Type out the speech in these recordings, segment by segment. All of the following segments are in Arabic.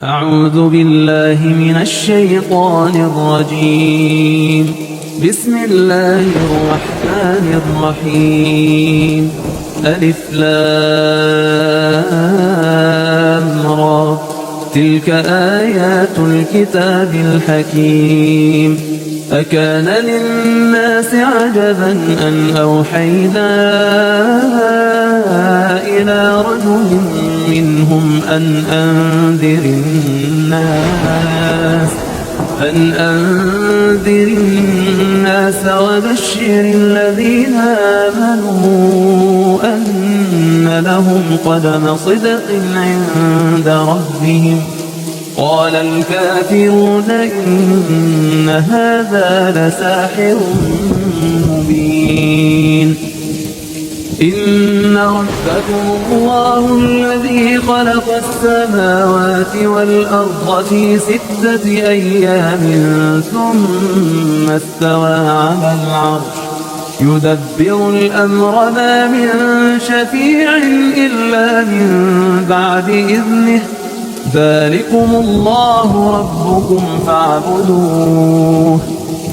أعوذ بالله من الشيطان الرجيم. بسم الله الرحمن الرحيم. ألف لام را. تلك آيات الكتاب الحكيم. أكان للناس عجبا أن أوحينا إلى رجل منهم أن أنذر الناس وبشر الذين آمنوا أن لهم قدم صدق عند ربهم. قال الكافرون إن هذا لساحر مبين. إن ربكم الله الذي خلق السماوات والأرض في 6 أيام ثم استوى على العرش يدبر الأمر ما من شفيع إلا من بعد إذنه. ذلكم الله ربكم فاعبدوه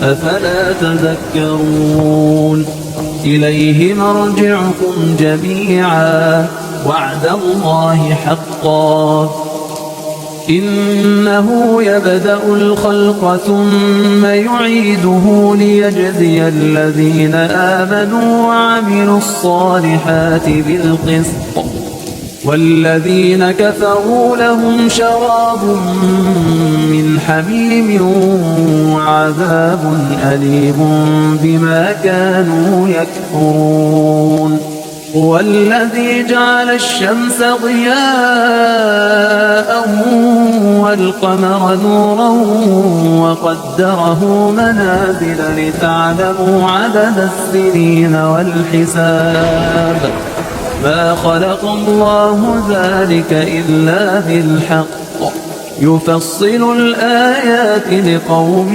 أفلا تذكرون. إليه مرجعكم جميعا وعد الله حقا. إنه يبدأ الخلق ثم يعيده ليجزي الذين آمنوا وعملوا الصالحات بالقسط والذين كفروا لهم شراب من حميم وعذاب أليم بما كانوا يكفرون. هو الذي جعل الشمس ضياء والقمر نورا وقدره منازل لتعلموا عدد السنين والحساب. ما خلق الله ذلك إلا بالحق يفصل الآيات لقوم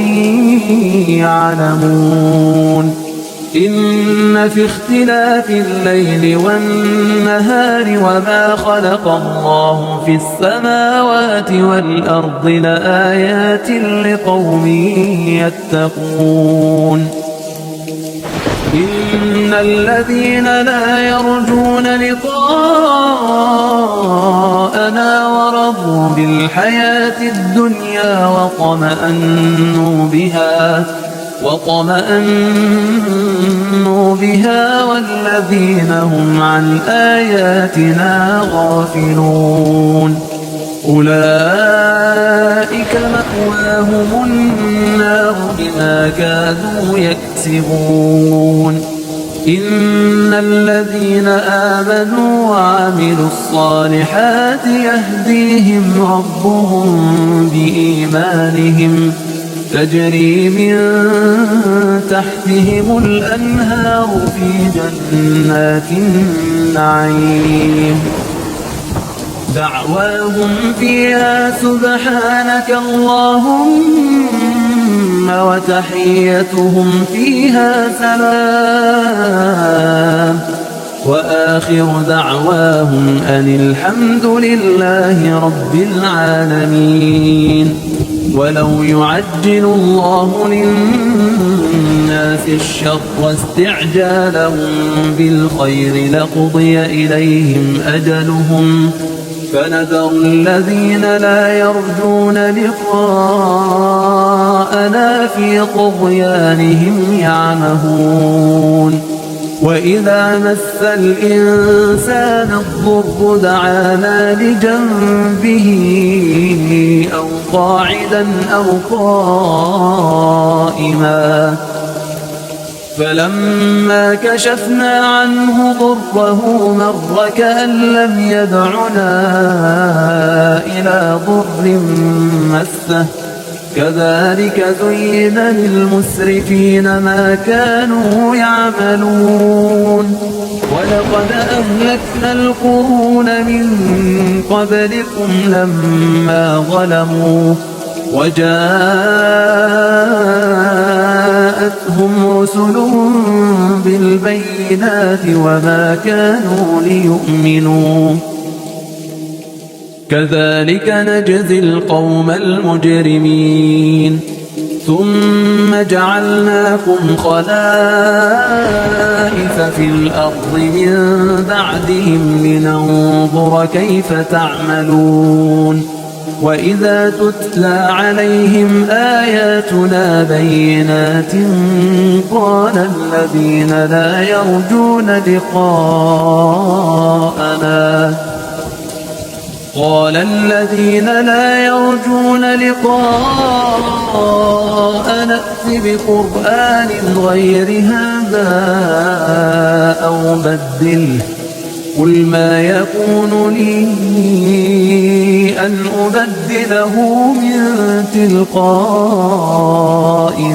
يعلمون. إن في اختلاف الليل والنهار وما خلق الله في السماوات والأرض لآيات لقوم يتقون. إن الذين لا يرجون لقاءنا ورضوا بالحياة الدنيا وطمأنوا بها والذين هم عن آياتنا غافلون أولئك مأواهم النار بما كانوا يكسبون. إن الذين آمنوا وعملوا الصالحات يهديهم ربهم بإيمانهم تجري من تحتهم الأنهار في جنات النعيم. دعواهم فيها سبحانك اللهم وتحيتهم فيها سلام وآخر دعواهم أن الحمد لله رب العالمين. ولو يعجل الله للناس الشر استعجالهم بالخير لقضي إليهم أجلهم فنذر الذين لا يرجون لقاءنا في طغيانهم يعمهون. وإذا مس الإنسان الضر دعانا لجنبه أو قاعدا أو قائما فلما كشفنا عنه ضره مر كأن لم يدعنا إلى ضر مسه. كذلك زين للمسرفين ما كانوا يعملون. ولقد أهلكنا القرون من قبلكم لما ظلموا وجاءتهم رسلهم بالبينات وما كانوا ليؤمنوا كذلك نجزي القوم المجرمين ثم جعلناكم خلائف في الأرض من بعدهم لننظر كيف تعملون وإذا تتلى عليهم آياتنا بينات قال الذين لا يرجون لقاءنا ائت بقرآن غير هذا أو بدله قل ما يكون لي أن أبدله من تلقاء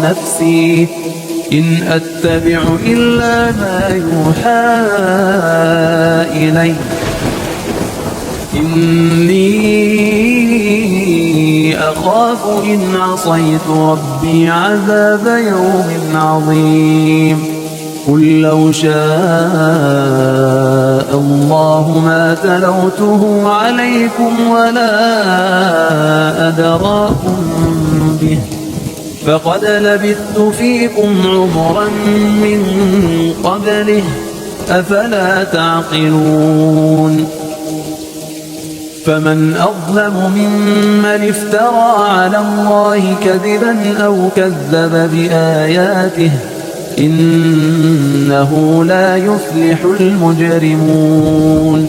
نفسي إن أتبع إلا ما يوحى إلي إني أخاف إن عصيت ربي عذاب يوم عظيم قل لو شاء الله ما تلوته عليكم ولا أدراكم به فقد لبثت فيكم عمرا من قبله أفلا تعقلون فمن أظلم ممن افترى على الله كذبا أو كذب بآياته إنه لا يفلح المجرمون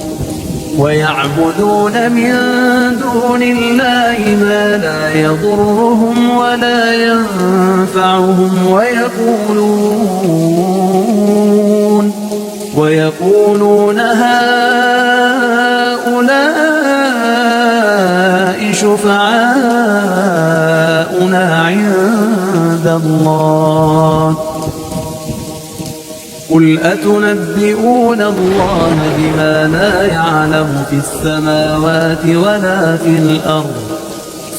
ويعبدون من دون الله ما لا يضرهم ولا ينفعهم ويقولون هؤلاء شفعاؤنا عند الله قل أتنبئون الله بما لا يعلم في السماوات ولا في الأرض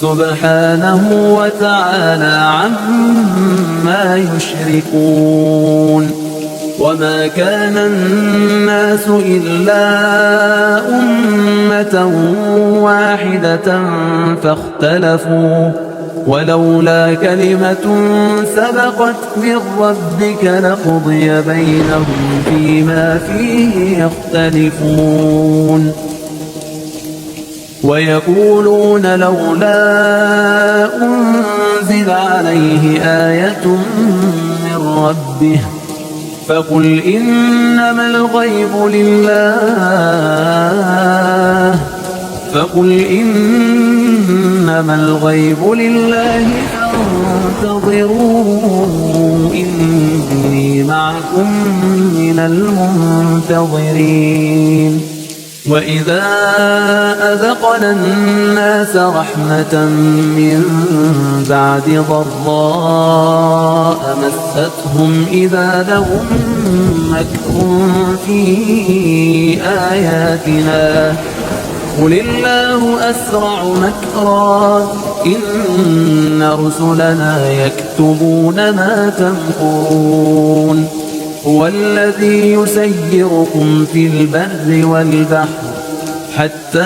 سبحانه وتعالى عما يشركون وما كان الناس إلا أمة واحدة فاختلفوا ولولا كلمة سبقت من ربك لقضي بينهم فيما فيه يختلفون ويقولون لولا أنزل عليه آية من ربه فقل إنما الغيب لله فانتظروا إني معكم من المنتظرين وإذا أذقنا الناس رحمة من بعد ضراء مستهم إذا لهم مكر في آياتنا قل الله أسرع مكرا إن رسلنا يكتبون ما تمكرون هو الذي يسيركم في البر والبحر حتى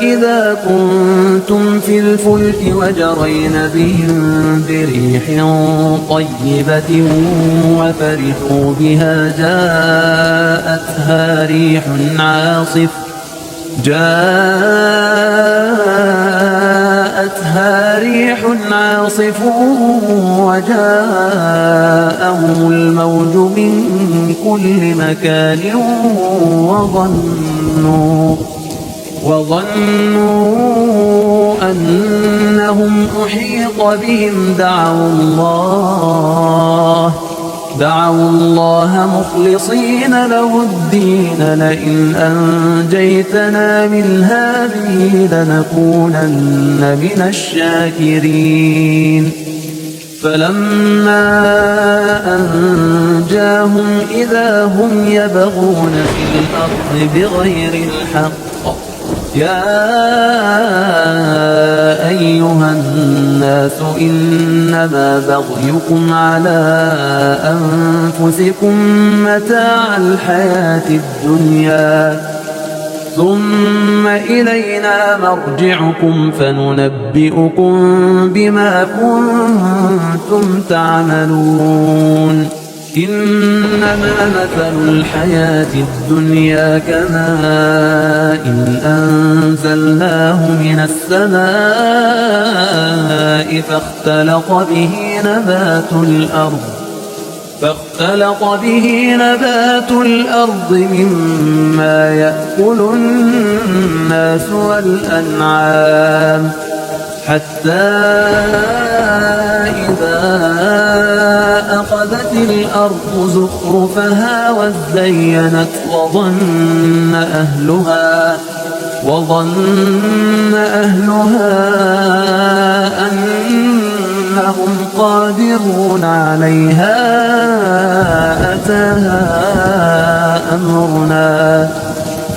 إذا كنتم في الفلك وجرين بهم بريح طيبة وفرحوا بها جاءتها ريح عاصف وجاءهم الموج من كل مكان وظنوا أنهم أحيط بهم دعوا الله مخلصين له الدين لئن أنجيتنا من هذه لنكونن من الشاكرين فلما أنجاهم إذا هم يبغون في الأرض بغير الحق يا أيها الناس إنما بغيكم على أنفسكم متاع الحياة الدنيا ثم إلينا مرجعكم فننبئكم بما كنتم تعملون إنما مثل الحياة الدنيا كماء أنزلناه من السماء فاختلط به نبات الأرض مما يأكل الناس والأنعام حتى إذا أخذت الأرض زخرفها وزينت وظن أهلها أنهم قادرون عليها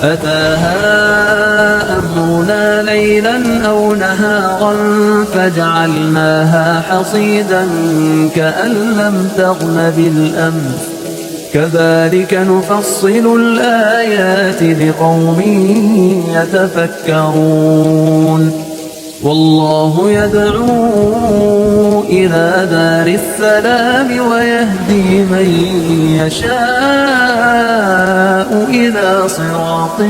أتاها أمرنا ليلا أو نهارا فجعلناها حصيدا كأن لم تغن بالأمس كذلك نفصل الآيات لقوم يتفكرون والله يدعو إلى دار السلام ويهدي من يشاء إلى صراط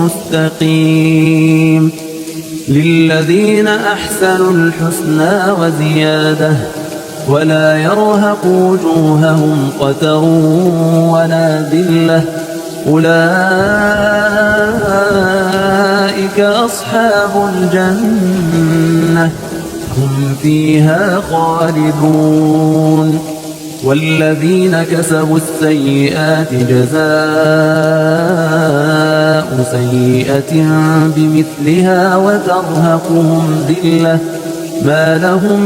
مستقيم للذين أحسنوا الحسنى وزيادة ولا يرهق وجوههم قتر ولا ذلة أولئك أصحاب الجنة هم فيها خالدون والذين كسبوا السيئات جزاء سيئة بمثلها وترهقهم ذلة ما لهم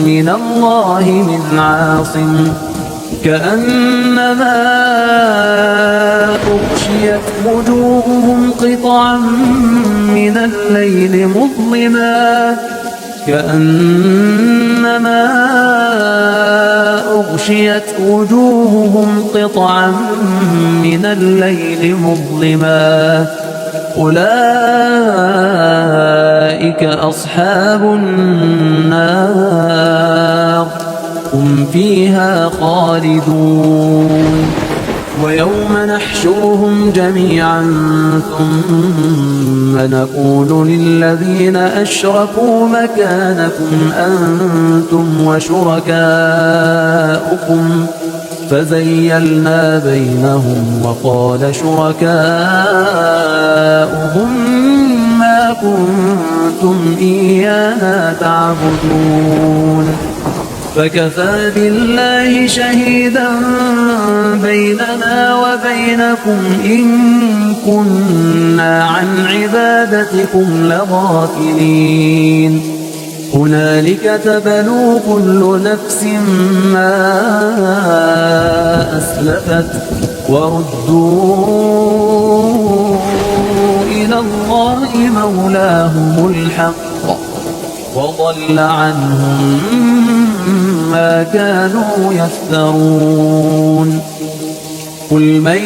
من الله من عاصم كأنما أغشيت وجوههم قطعا من الليل مظلما أولئك أصحاب النار هم فيها خالدون ويوم نحشرهم جميعا ثم نقول للذين أشركوا مكانكم أنتم وشركاؤكم فزيلنا بينهم وقال شركاؤهم ما كنتم إيانا تعبدون فكفى بالله شهيدا بيننا وبينكم إن كنا عن عبادتكم لغافلين هنالك تبلو كل نفس ما أسلفت وردوا إلى الله مولاهم الحق وضل عنهم ما كانوا يفترون قل من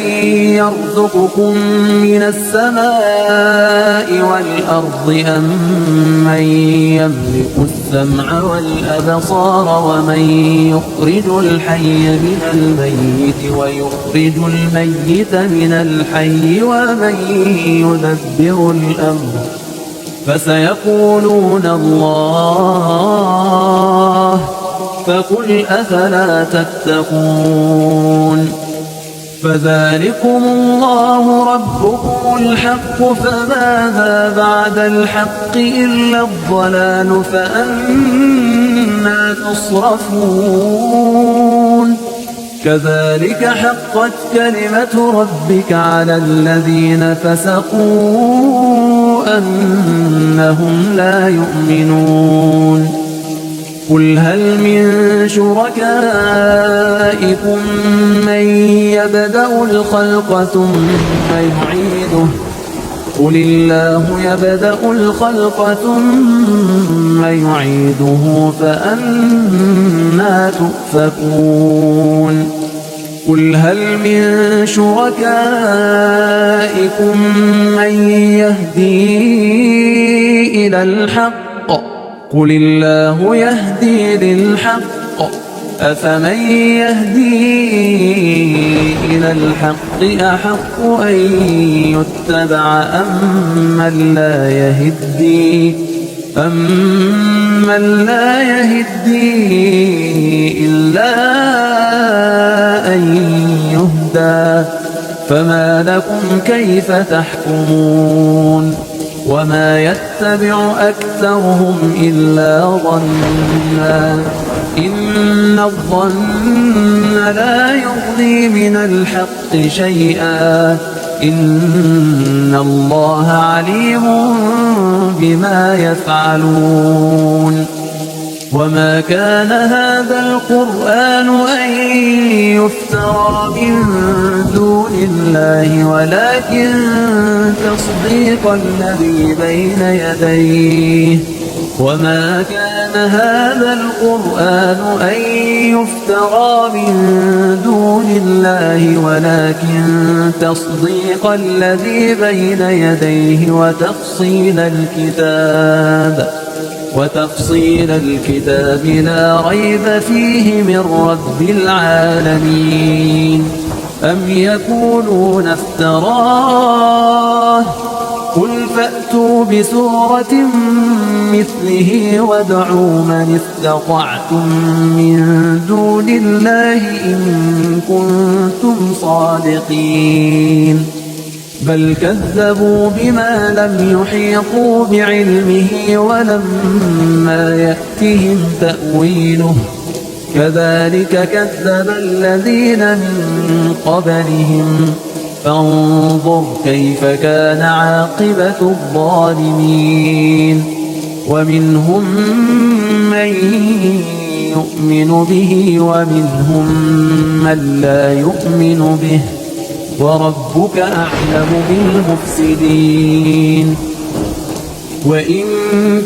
يرزقكم من السماء والأرض أم من يملك السمع والأبصار ومن يخرج الحي من الميت ويخرج الميت من الحي ومن يدبر الأمر فسيقولون الله فقل أفلا تتقون فذلكم الله ربكم الحق فماذا بعد الحق إلا الضلال فأنا تصرفون كذلك حقت كلمة ربك على الذين فسقوا أنهم لا يؤمنون قل هل من شركائكم من يبدأ الخلق ثم يعيده قل الله يبدأ الخلق ثم يعيده فأنا تؤفكون قل هل من شركائكم من يهدي إلى الحق قل الله يهدي للحق أفمن يهدي إلى الحق أحق أن يتبع أمن لا يهدي إلا أن يهدى فما لكم كيف تحكمون وما يتبع أكثرهم إلا ظنا إن الظن لا يغني من الحق شيئا إن الله عليم بما يفعلون وما كان هذا القرآن أن يفترى من دون الله ولكن تصديق الذي بين يديه وما كان هذا القرآن أن يفترى من دون الله ولكن تصديق الذي بين يديه وتفصيل الكتاب لا ريب فيه من رب العالمين أم يقولون افتراه قل فأتوا بسورة مثله وادعوا من استطعتم من دون الله إن كنتم صادقين بل كذبوا بما لم يحيطوا بعلمه ولما يأتهم تأويله كذلك كذب الذين من قبلهم فانظر كيف كان عاقبة الظالمين ومنهم من يؤمن به ومنهم من لا يؤمن به وربك أعلم بالمفسدين وإن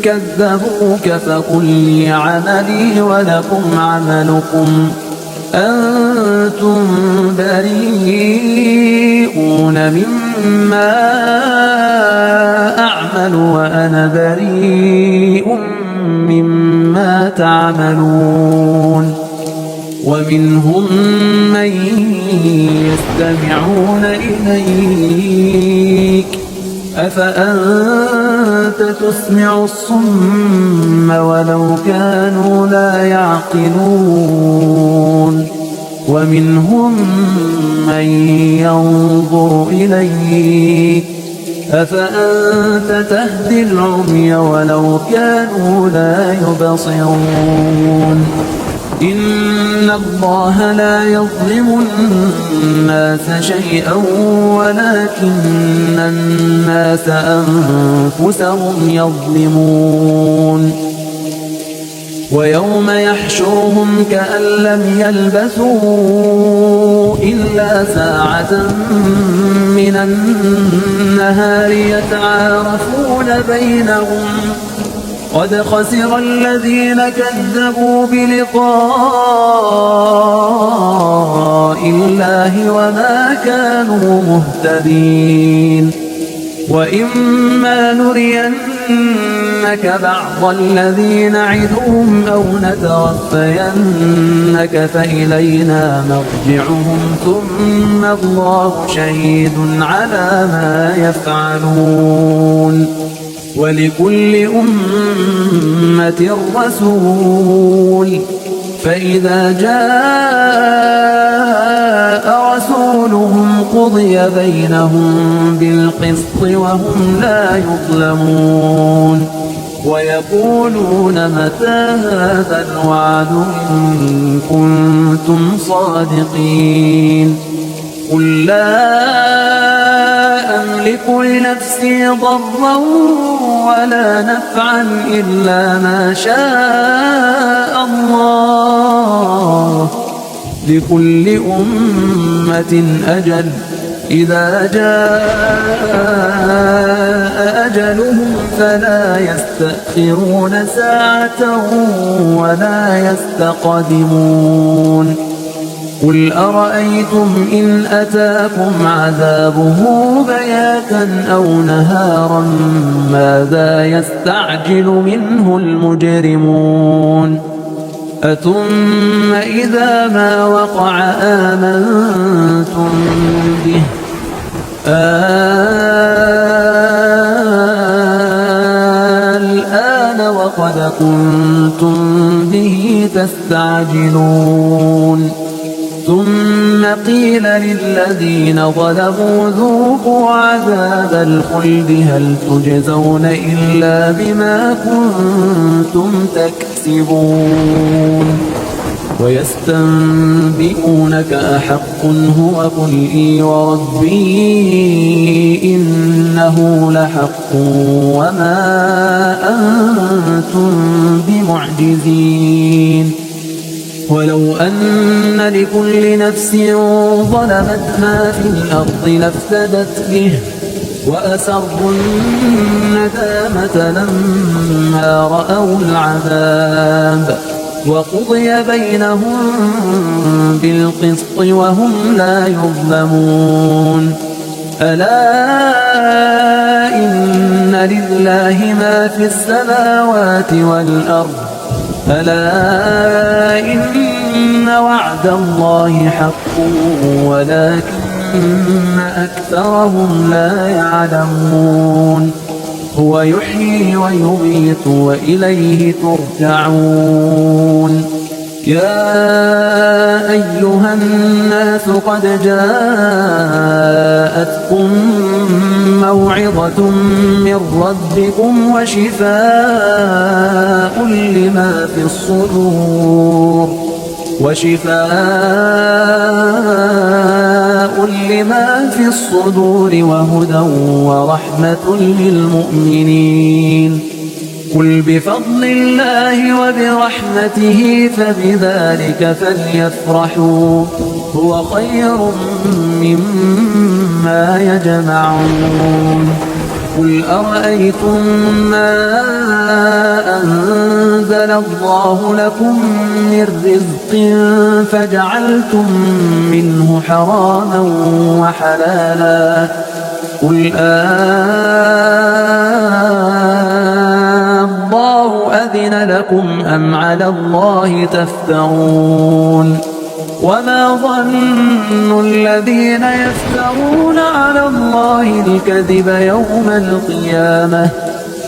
كذبوك فقل لي عملي ولكم عملكم أنتم بريئون مما أعمل وأنا بريء مما تعملون ومنهم من يستمعون إليك أفأنت تسمع الصم ولو كانوا لا يعقلون ومنهم من ينظر إليك أفأنت تهدي العمي ولو كانوا لا يبصرون إن الله لا يظلم الناس شيئا ولكن الناس أنفسهم يظلمون ويوم يحشرهم كأن لم يلبثوا إلا ساعة من النهار يتعارفون بينهم قد خسر الذين كذبوا بلقاء الله وما كانوا مهتدين وإما نرينك بعض الذي نعدهم أو نتوفينك فإلينا مرجعهم ثم الله شهيد على ما يفعلون ولكل أمة رسول فإذا جاء رسولهم قضي بينهم بالقسط وهم لا يظلمون ويقولون متى هذا الوعد إن كنتم صادقين قل لا أملك لنفسي ضرا ولا نفعا إلا ما شاء الله لكل أمة أجل إذا جاء أجلهم فلا يستأخرون ساعة ولا يستقدمون قل أرأيتم إن أتاكم عذابه بياتا أو نهارا ماذا يستعجل منه المجرمون أثم إذا ما وقع آمنتم به الآن وقد كنتم به تستعجلون ثم قيل للذين ظلموا ذوقوا عذاب الخلد هل تجزون إلا بما كنتم تكسبون ويستنبئونك أحق هو قل إي وربي إنه لحق وما أنتم بمعجزين ولو أن لكل نفس ظلمت ما في الأرض لافتدت به وأسروا الندامة لما رأوا العذاب وقضي بينهم بالقسط وهم لا يظلمون ألا إن لله ما في السماوات والأرض ألا إن وعد الله حق ولكن أكثرهم لا يعلمون هو يحيي ويميت وإليه ترجعون يا أيها الناس قد جاءتكم موعظة من ربكم وشفاء لما في الصدور وهدى ورحمة للمؤمنين قل بفضل الله وبرحمته فبذلك فليفرحوا هو خير مما يجمعون قل أرأيتم ما أنزل الله لكم من رزق فجعلتم منه حراما وحلالا قل الله أذن لكم أم على الله تفترون وما ظن الذين يفترون على الله الكذب يوم القيامة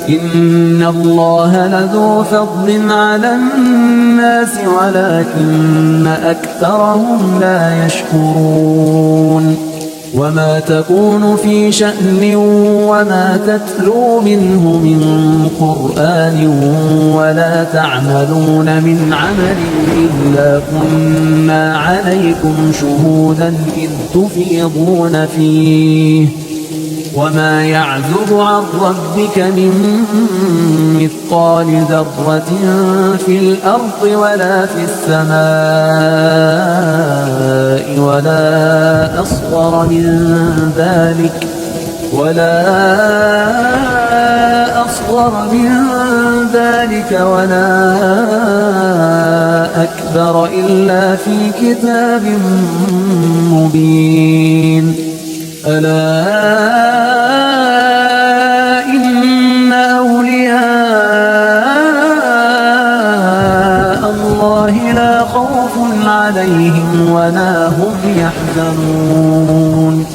إن الله لذو فضل على الناس ولكن أكثرهم لا يشكرون وما تكون في شأن وما تتلو منه من قرآن ولا تعملون من عمل إلا كنا عليكم شهودا إذ تفيضون فيه وما يعزب عن ربك من مثقال ذرة في الأرض ولا في السماء ولا أصغر من ذلك ولا أكبر إلا في كتاب مبين ألا إن أولياء الله لا خوف عليهم ولا هم يحزنون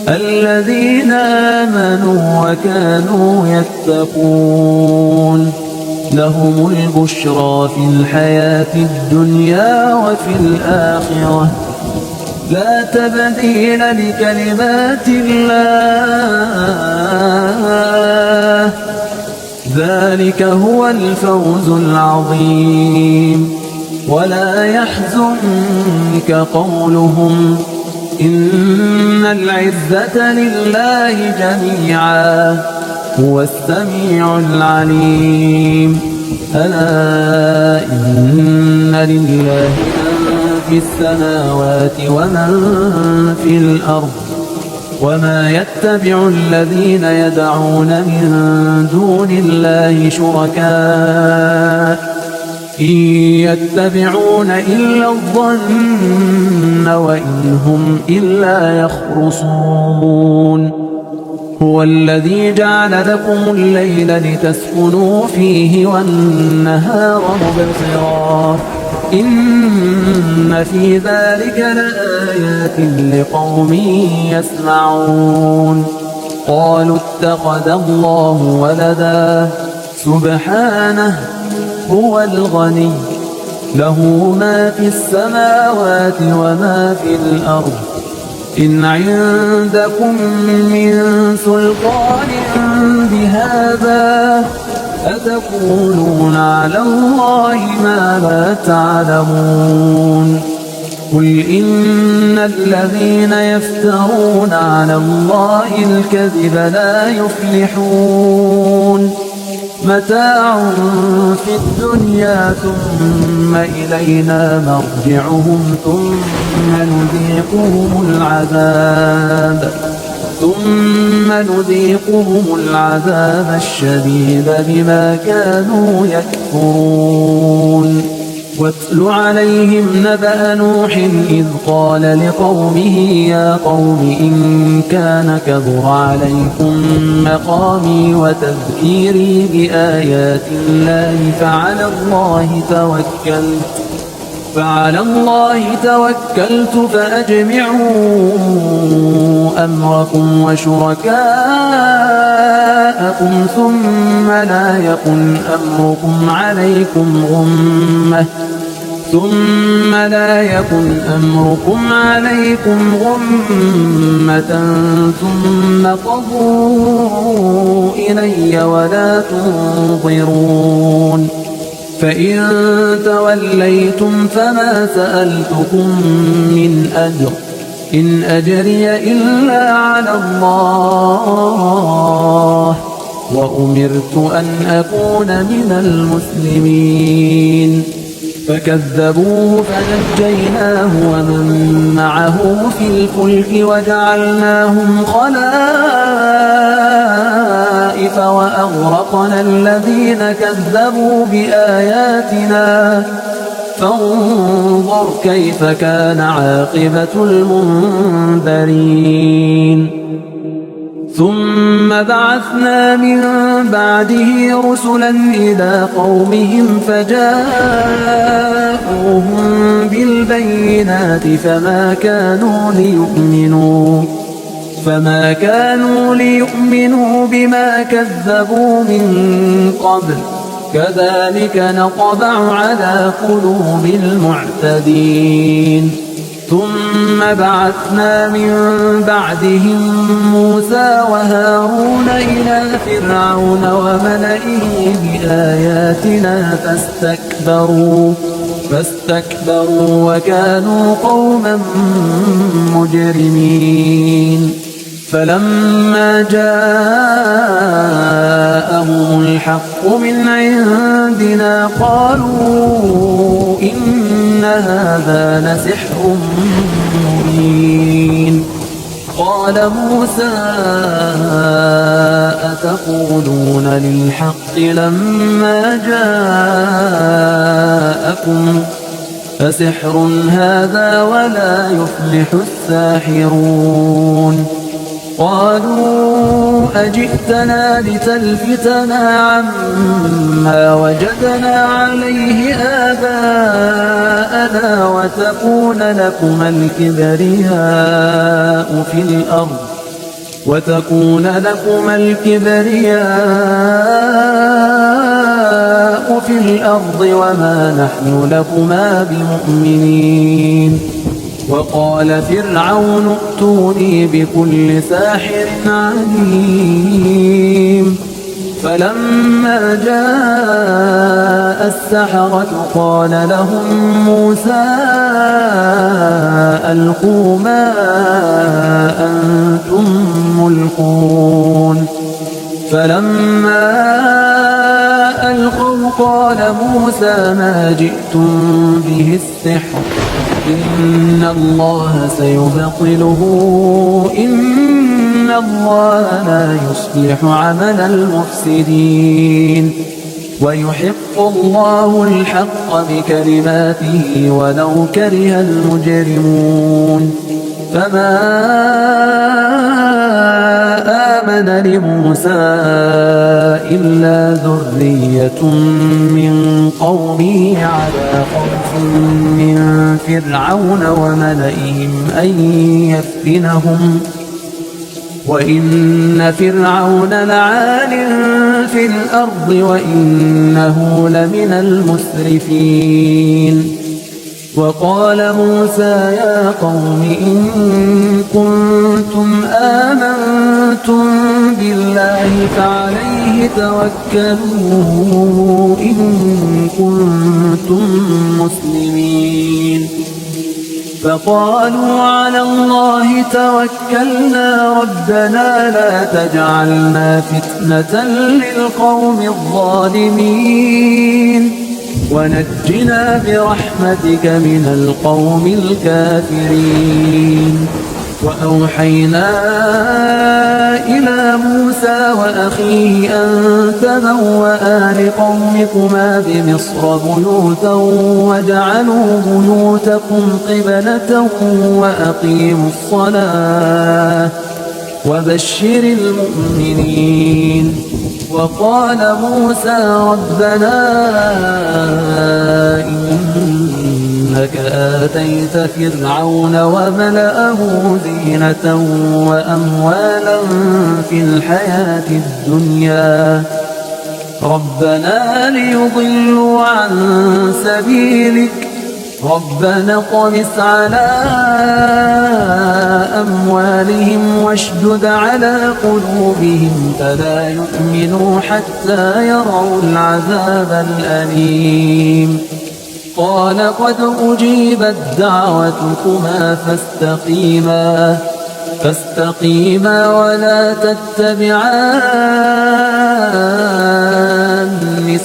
الذين آمنوا وكانوا يتقون لهم البشرى في الحياة الدنيا وفي الآخرة لا تبديل لكلمات الله ذلك هو الفوز العظيم ولا يحزنك قولهم إن العزة لله جميعا هو السميع العليم ألا إن لله من في السماوات ومن في الأرض وما يتبع الذين يدعون من دون الله شركاء إن يتبعون إلا الظن وإن هم إلا يخرصون هو الذي جعل لكم الليل لتسكنوا فيه والنهار مبصرا إن في ذلك لآيات لقوم يسمعون قالوا اتخذ الله ولدا سبحانه هو الغني له ما في السماوات وما في الأرض إن عندكم من سلطان بهذا أتقولون على الله ما لا تعلمون قل إن الذين يفترون على الله الكذب لا يفلحون متاع في الدنيا ثم إلينا مرجعهم ثم نذيقهم العذاب الشديد بما كانوا يكفرون واتل عليهم نبأ نوح إذ قال لقومه يا قوم إن كان كبر عليكم مقامي وتذكيري بآيات الله فعلى الله توكلت فأجمعوا أمركم وشركاءكم ثم لا يكن أمركم عليكم غمة ثم قضوا إلي ولا تنظرون فإن توليتم فما سألتكم من أجر إن أجري إلا على الله وأمرت أن أكون من المسلمين فكذبوه فنجيناه ومن معه في الفلك وجعلناهم خلائف وأغرقنا الذين كذبوا بآياتنا فانظر كيف كان عاقبة المنذرين ثم بعثنا من بعده رسلا إلى قومهم فجاءوهم بالبينات فما كانوا ليؤمنوا بما كذبوا من قبل كذلك نطبع على قلوب المعتدين ثم بعثنا من بعدهم موسى وهارون إلى فرعون وملئه بآياتنا فاستكبروا وكانوا قوما مجرمين فلما جاءهم الحق من عندنا قالوا إن هذا لسحر مبين قال موسى أتقولون للحق لما جاءكم أسحر هذا ولا يفلح الساحرون قالوا أجئتنا لتلفتنا عما وجدنا عليه آباءنا وتكون لكم الكبرياء في الأرض وما نحن لكما بمؤمنين وقال فرعون ائتوني بكل ساحر عليم فلما جاء السحرة قال لهم موسى ألقوا ما أنتم ملقون فلما ألقوا قال موسى ما جئتم به السحر إن الله سيبطله إن الله لا يصلح عمل المفسدين ويحق الله الحق بكلماته ولو كره المجرمون فما آمن لموسى إلا ذرية من قومه على خوف من فرعون وملئهم أن يفتنهم وإن فرعون لعال في الأرض وإنه لمن المسرفين وقال موسى يا قوم إن كنتم آمنتم بالله فعليه توكلوا إن كنتم مسلمين فقالوا على الله توكلنا ربنا لا تجعلنا فتنة للقوم الظالمين ونجنا برحمتك من القوم الكافرين وأوحينا إلى موسى وأخيه أن تبوأ لقومكما بمصر بيوتا واجعلوا بيوتكم قبلة وأقيموا الصلاة وبشر المؤمنين وقال موسى ربنا إنك آتيت فرعون وملأه زينة وأموالا في الحياة الدنيا ربنا ليضلوا عن سبيلك ربنا اطمس على أموالهم واشدد على قلوبهم فلا يؤمنوا حتى يروا العذاب الأليم قال قد أجيبت دعوتكما فاستقيما ولا تتبعان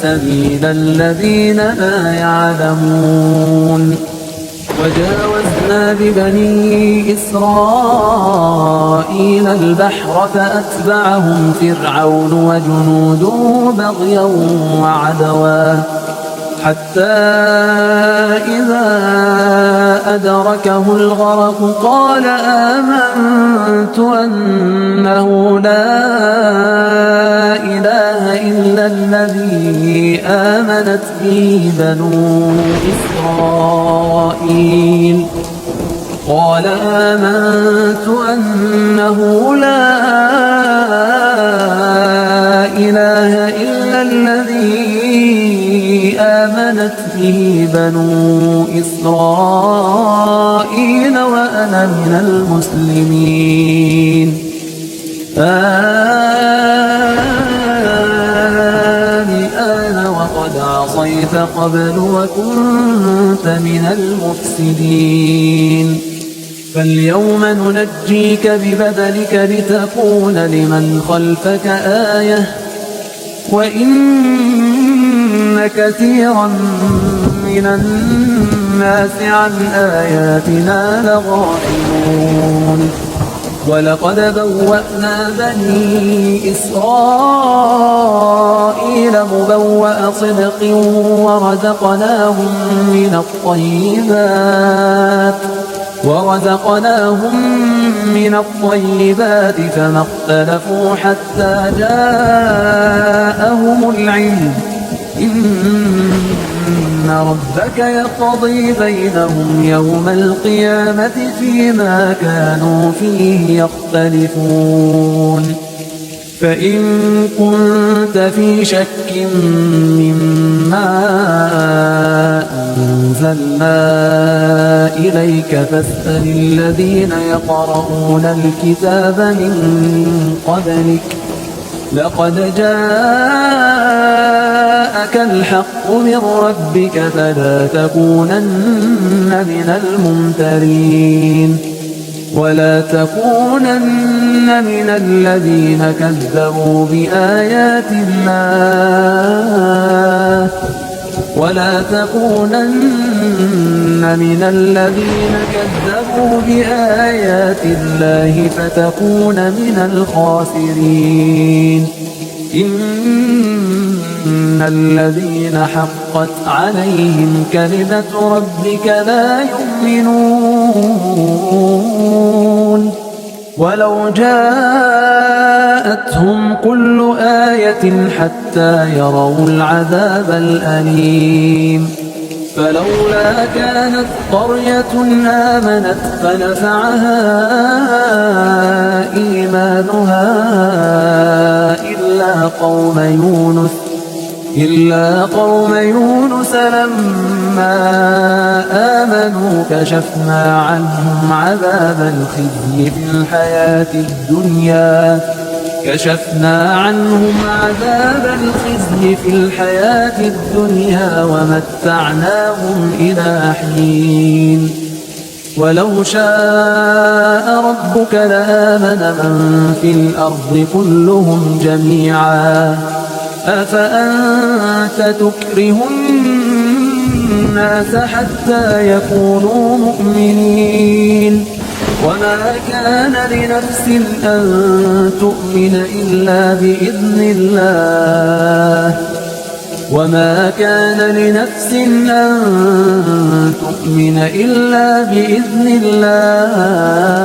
سبيل الذين لا يعلمون وجاوزنا ببني إسرائيل البحر فأتبعهم فرعون وجنوده بغيا وعدوا حتى إذا أدركه الغرق قال آمنت أنه لا إله إلا الذي آمنت به بنو إسرائيل قال آمنت أنه لا إله إلا الذي آمنت به بنو إسرائيل وأنا من المسلمين الآن وقد عصيت قبل وكنت من المفسدين فاليوم ننجيك ببدنك لتكون لمن خلفك آية وإن كثيرا من الناس عن آياتنا لغافلون ولقد بوأنا بني إسرائيل مبوأ صدق ورزقناهم من الطيبات فما اختلفوا حتى جاءهم العلم إن ربك يقضي بينهم يوم القيامة فيما كانوا فيه يختلفون فإن كنت في شك مما أنزلنا إليك فاسأل الذين يقرؤون الكتاب من قبلك لقد جاءك الحق من ربك فلا تكونن من الممترين ولا تكونن من الذين كذبوا بآيات الله ولا تكونن من الذين كذبوا بآيات الله فتكون من الخاسرين إن الذين حقت عليهم كلمة ربك لا يؤمنون ولو جاءتهم كل آية حتى يروا العذاب الأليم فلولا كانت قرية آمنت فنفعها إيمانها إلا قوم يونس لما آمنوا كشفنا عنهم عذاب الخزي في الحياة الدنيا ومتعناهم إلى حين ولو شاء ربك لآمن من في الأرض كلهم جميعا أفأنت تكره الناس حتى يكونوا مؤمنين وما كان لنفس أن تؤمن إلا بإذن الله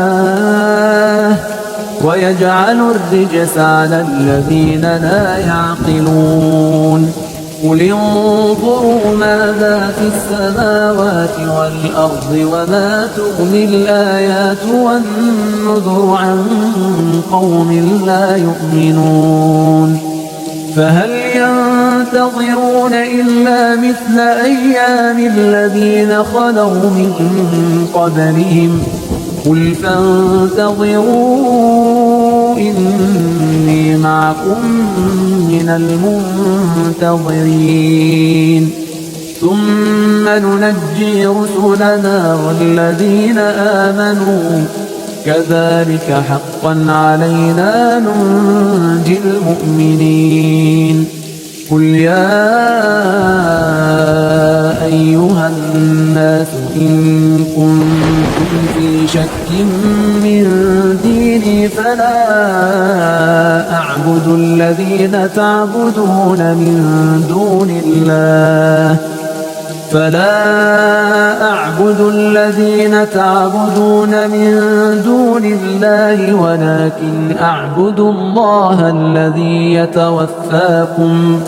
ويجعل الرجس على الذين لا يعقلون قل انظروا ماذا في السماوات والأرض وما تغني الآيات والنذر عن قوم لا يؤمنون فهل ينتظرون إلا مثل أيام الذين خلوا من قبلهم قل فانتظروا إني معكم من المنتظرين ثم ننجي رسلنا والذين آمنوا كذلك حقا علينا ننجي المؤمنين قل يا أيها الناس إن كنتم في شك من ديني فلا أعبد الذين تعبدون من دون الله ولكن أعبد الله الذي يتوفاكم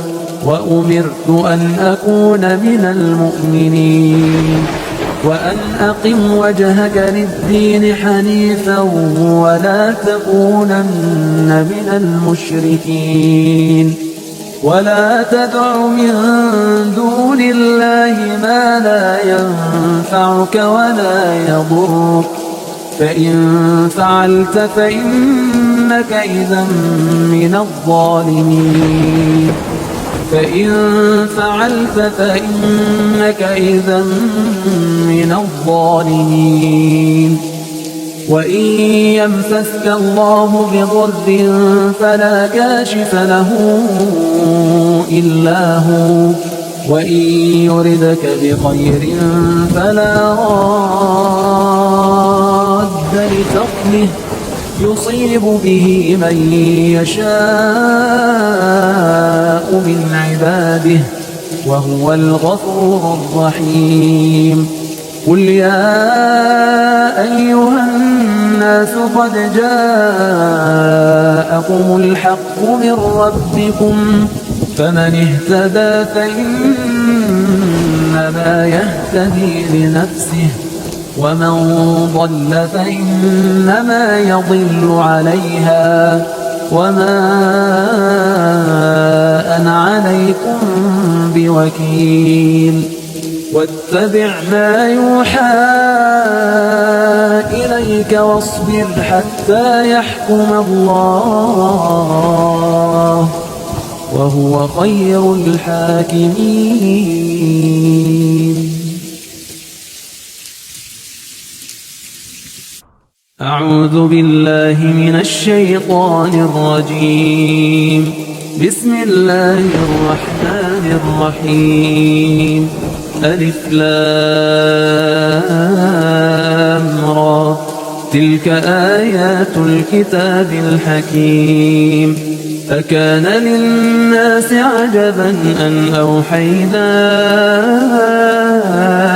وأمرت أن أكون من المؤمنين وأن أقم وجهك للدين حنيفا ولا تكونن من المشركين ولا تدع من دون الله ما لا ينفعك ولا يضرك فإن فعلت فإنك إذا من الظالمين وإن يمسسك الله بضر فلا كاشف له إلا هو وإن يردك بخير فلا راد لفضله يصيب به من يشاء من عباده وهو الغفور الرحيم قل يا أيها الناس قد جاءكم الحق من ربكم فمن اهتدى فإنما يهتدي لنفسه ومن ضل فإنما يضل عليها وما أنا عليكم بوكيل واتبع ما يوحى إليك واصبر حتى يحكم الله وهو خير الحاكمين. أعوذ بالله من الشيطان الرجيم. بسم الله الرحمن الرحيم. ألف لام را. تلك آيات الكتاب الحكيم. أكان للناس عجبا أن أوحينا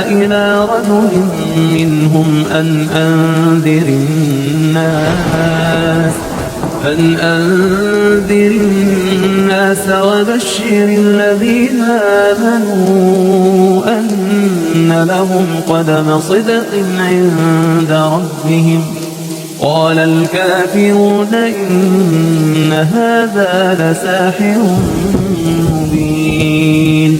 إلى رجل منهم أن أنذر الناس وبشر الذين آمنوا أن لهم قدم صدق عند ربهم. قال الكافرون إن هذا لساحر مبين.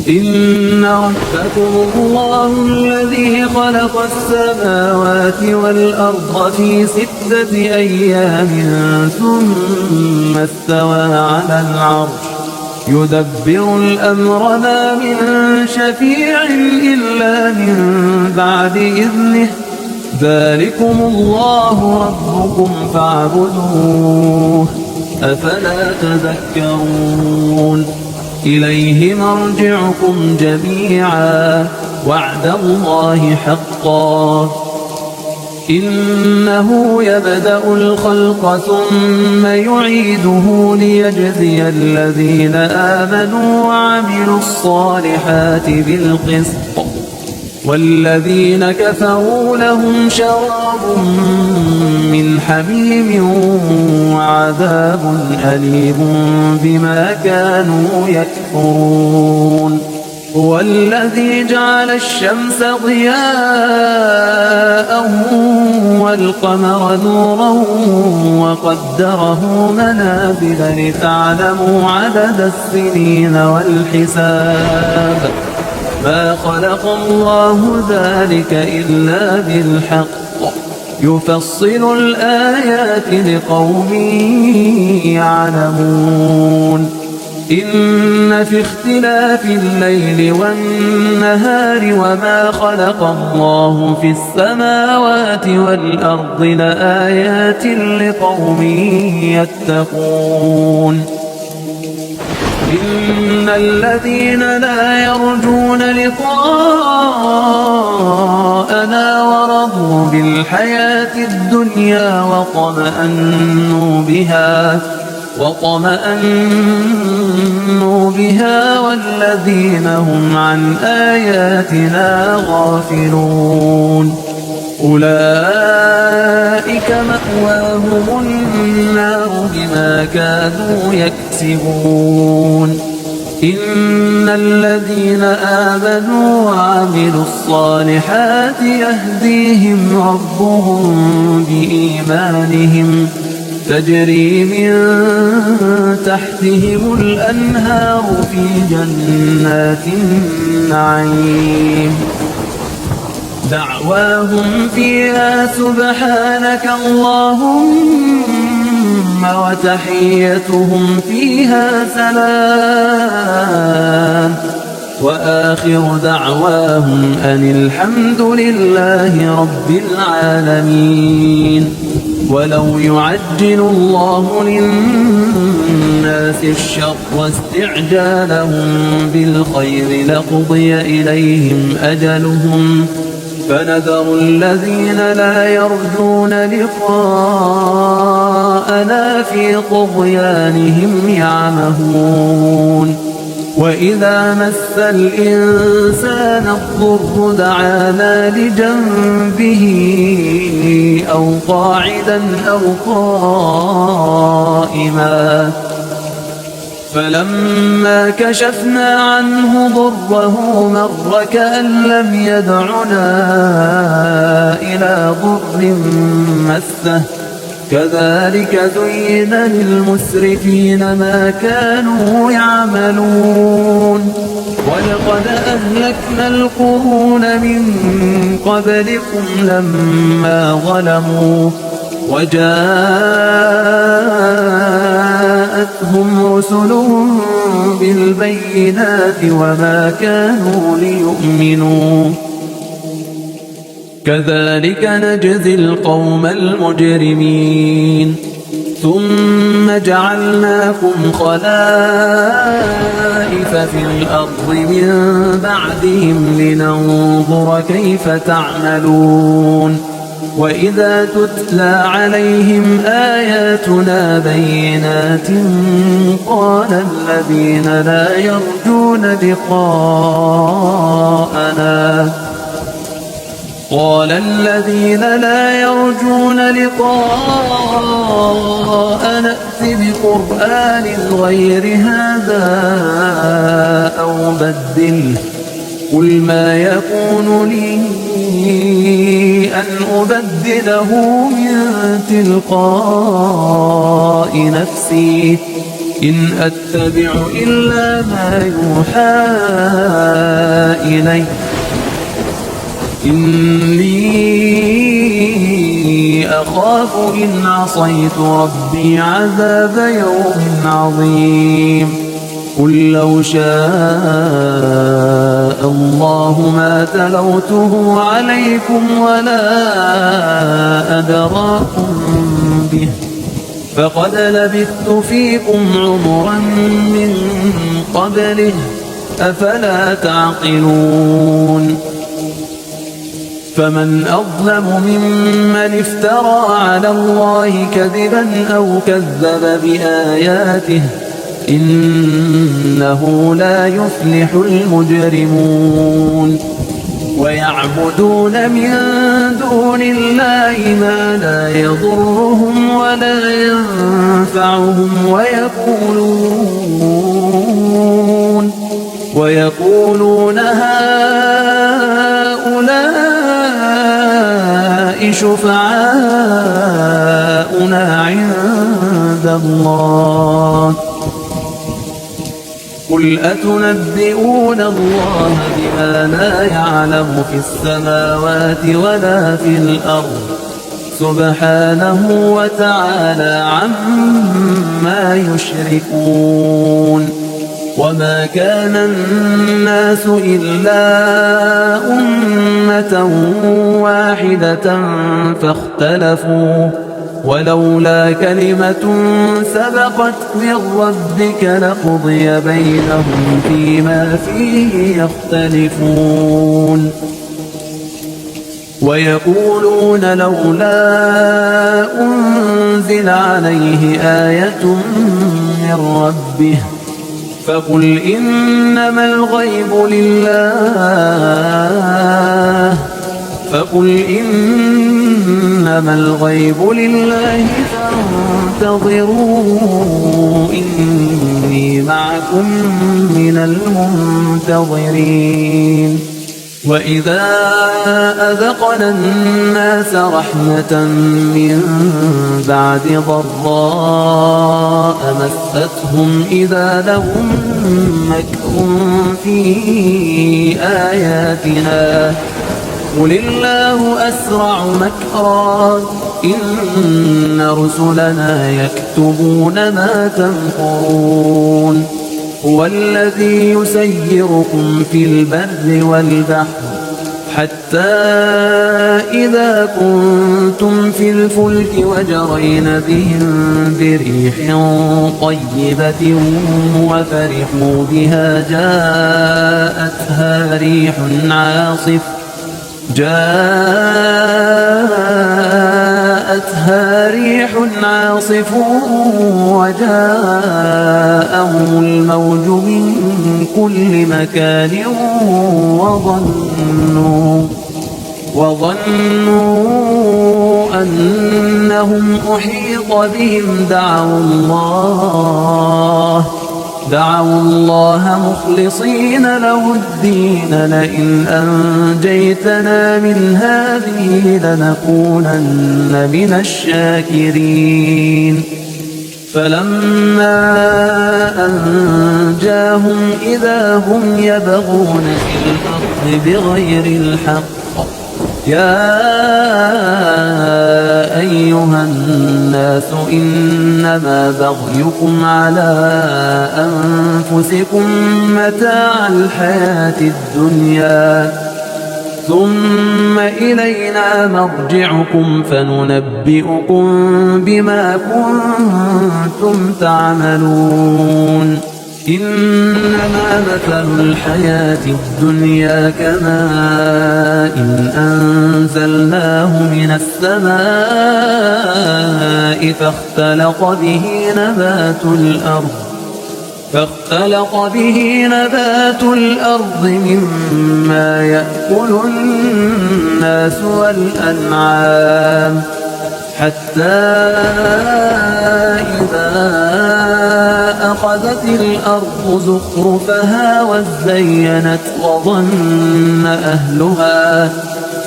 إن ربكم الله الذي خلق السماوات والأرض في 6 أيام ثم استوى على العرش يدبر الأمر ما من شفيع إلا من بعد إذنه. ذلكم الله ربكم فاعبدوه أفلا تذكرون. إليه مرجعكم جميعا وعد الله حقا. إنه يبدأ الخلق ثم يعيده ليجزي الذين آمنوا وعملوا الصالحات بالقسط والذين كفروا لهم شراب من حميم وعذاب أليم بما كانوا يكفرون. هو الذي جعل الشمس ضياء والقمر نورا وقدره منازل لتعلموا عدد السنين والحساب. ما خلق الله ذلك إلا بالحق يفصل الآيات لقوم يعلمون. إن في اختلاف الليل والنهار وما خلق الله في السماوات والأرض لآيات لقوم يتقون. إن الذين لا يرجون لقاءنا ورضوا بالحياة الدنيا وطمأنوا بها والذين هم عن آياتنا غافلون أولئك مأواهم النار بما كانوا يكسبون. إن الذين آمنوا وعملوا الصالحات يهديهم ربهم بإيمانهم تجري من تحتهم الأنهار في جنات النعيم. دعواهم فيها سبحانك اللهم وتحيتهم فيها سلام وآخر دعواهم أن الحمد لله رب العالمين. ولو يعجل الله للناس الشر واستعجالهم بالخير لقضي إليهم أجلهم فنذر الذين لا يرجون لقاءنا في طغيانهم يعمهون. وإذا مس الإنسان الضر دعانا لجنبه أو قاعدا أو قائما فلما كشفنا عنه ضره مر كأن لم يدعنا إلى ضر مسه كذلك زين للمسرفين ما كانوا يعملون. ولقد أهلكنا القرون من قبلكم لما ظلموا وجاءتهم رسلهم بالبينات وما كانوا ليؤمنوا كذلك نجزي القوم المجرمين ثم جعلناكم خلائف في الأرض من بعدهم لننظر كيف تعملون وإذا تتلى عليهم آياتنا بينات قال الذين لا يرجون لقاءنا ائت بقرآن غير هذا أو بدله قل ما يكون لي أن أبدله من تلقاء نفسي إن أتبع إلا ما يوحى إلي إني أخاف إن عصيت ربي عذاب يوم عظيم قل لو شاء الله ما تلوته عليكم ولا أدراكم به فقد لبثت فيكم عمرا من قبله أفلا تعقلون فمن أظلم ممن افترى على الله كذبا أو كذب بآياته إنه لا يفلح المجرمون ويعبدون من دون الله ما لا يضرهم ولا ينفعهم ويقولون هؤلاء شفعاؤنا عند الله قل أتنبئون الله بما لا يعلم في السماوات ولا في الأرض سبحانه وتعالى عما يشركون وما كان الناس إلا أمة واحدة فاختلفوا ولولا كلمة سبقت من ربك لقضي بينهم فيما فيه يختلفون ويقولون لولا أنزل عليه آية من ربه فقل إنما الغيب لله فانتظروا إني معكم من المنتظرين وإذا أذقنا الناس رحمة من بعد ضراء مستهم إذا لهم مكر في آياتنا قل الله أسرع مكرا إن رسلنا يكتبون ما تمكرون هو الذي يسيركم في البر والبحر حتى إذا كنتم في الفلك وجرين بهم بريح طيبة وفرحوا بها جاءتها ريح عاصف وجاءهم الموج من كل مكان وظنوا أنهم أحيط بهم دعوا الله مخلصين له الدين لئن أنجيتنا من هذه لنكونن من الشاكرين فلما أنجاهم إذا هم يبغون في الأرض بغير الحق يا أيها الناس إنما بغيكم على أنفسكم متاع الحياة الدنيا ثم إلينا مرجعكم فننبئكم بما كنتم تعملون إنما مثل الحياة الدنيا كماء أنزلناه من السماء فاختلط به نبات الأرض مما يأكل الناس والأنعام حتى إذا أخذت الأرض زخرفها وزينت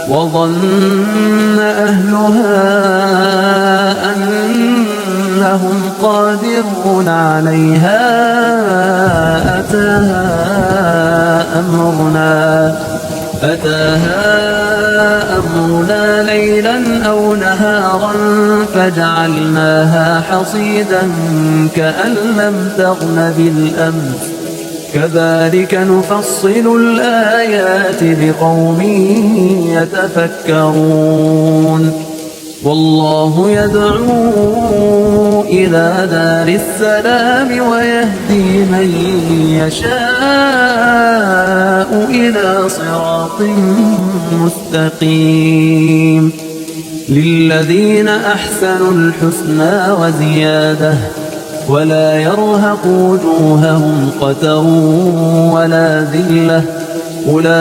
وظن أهلها أنهم قادرون عليها أتاها أمرنا ليلا أو نهارا فجعلناها حصيدا كأن لم تغن بالأمس كذلك نفصل الآيات لقوم يتفكرون والله يدعو إلى دار السلام ويهدي من يشاء إلى صراط مستقيم للذين أحسنوا الحسنى وزيادة ولا يرهق وجوههم قتر ولا ذلة أولئك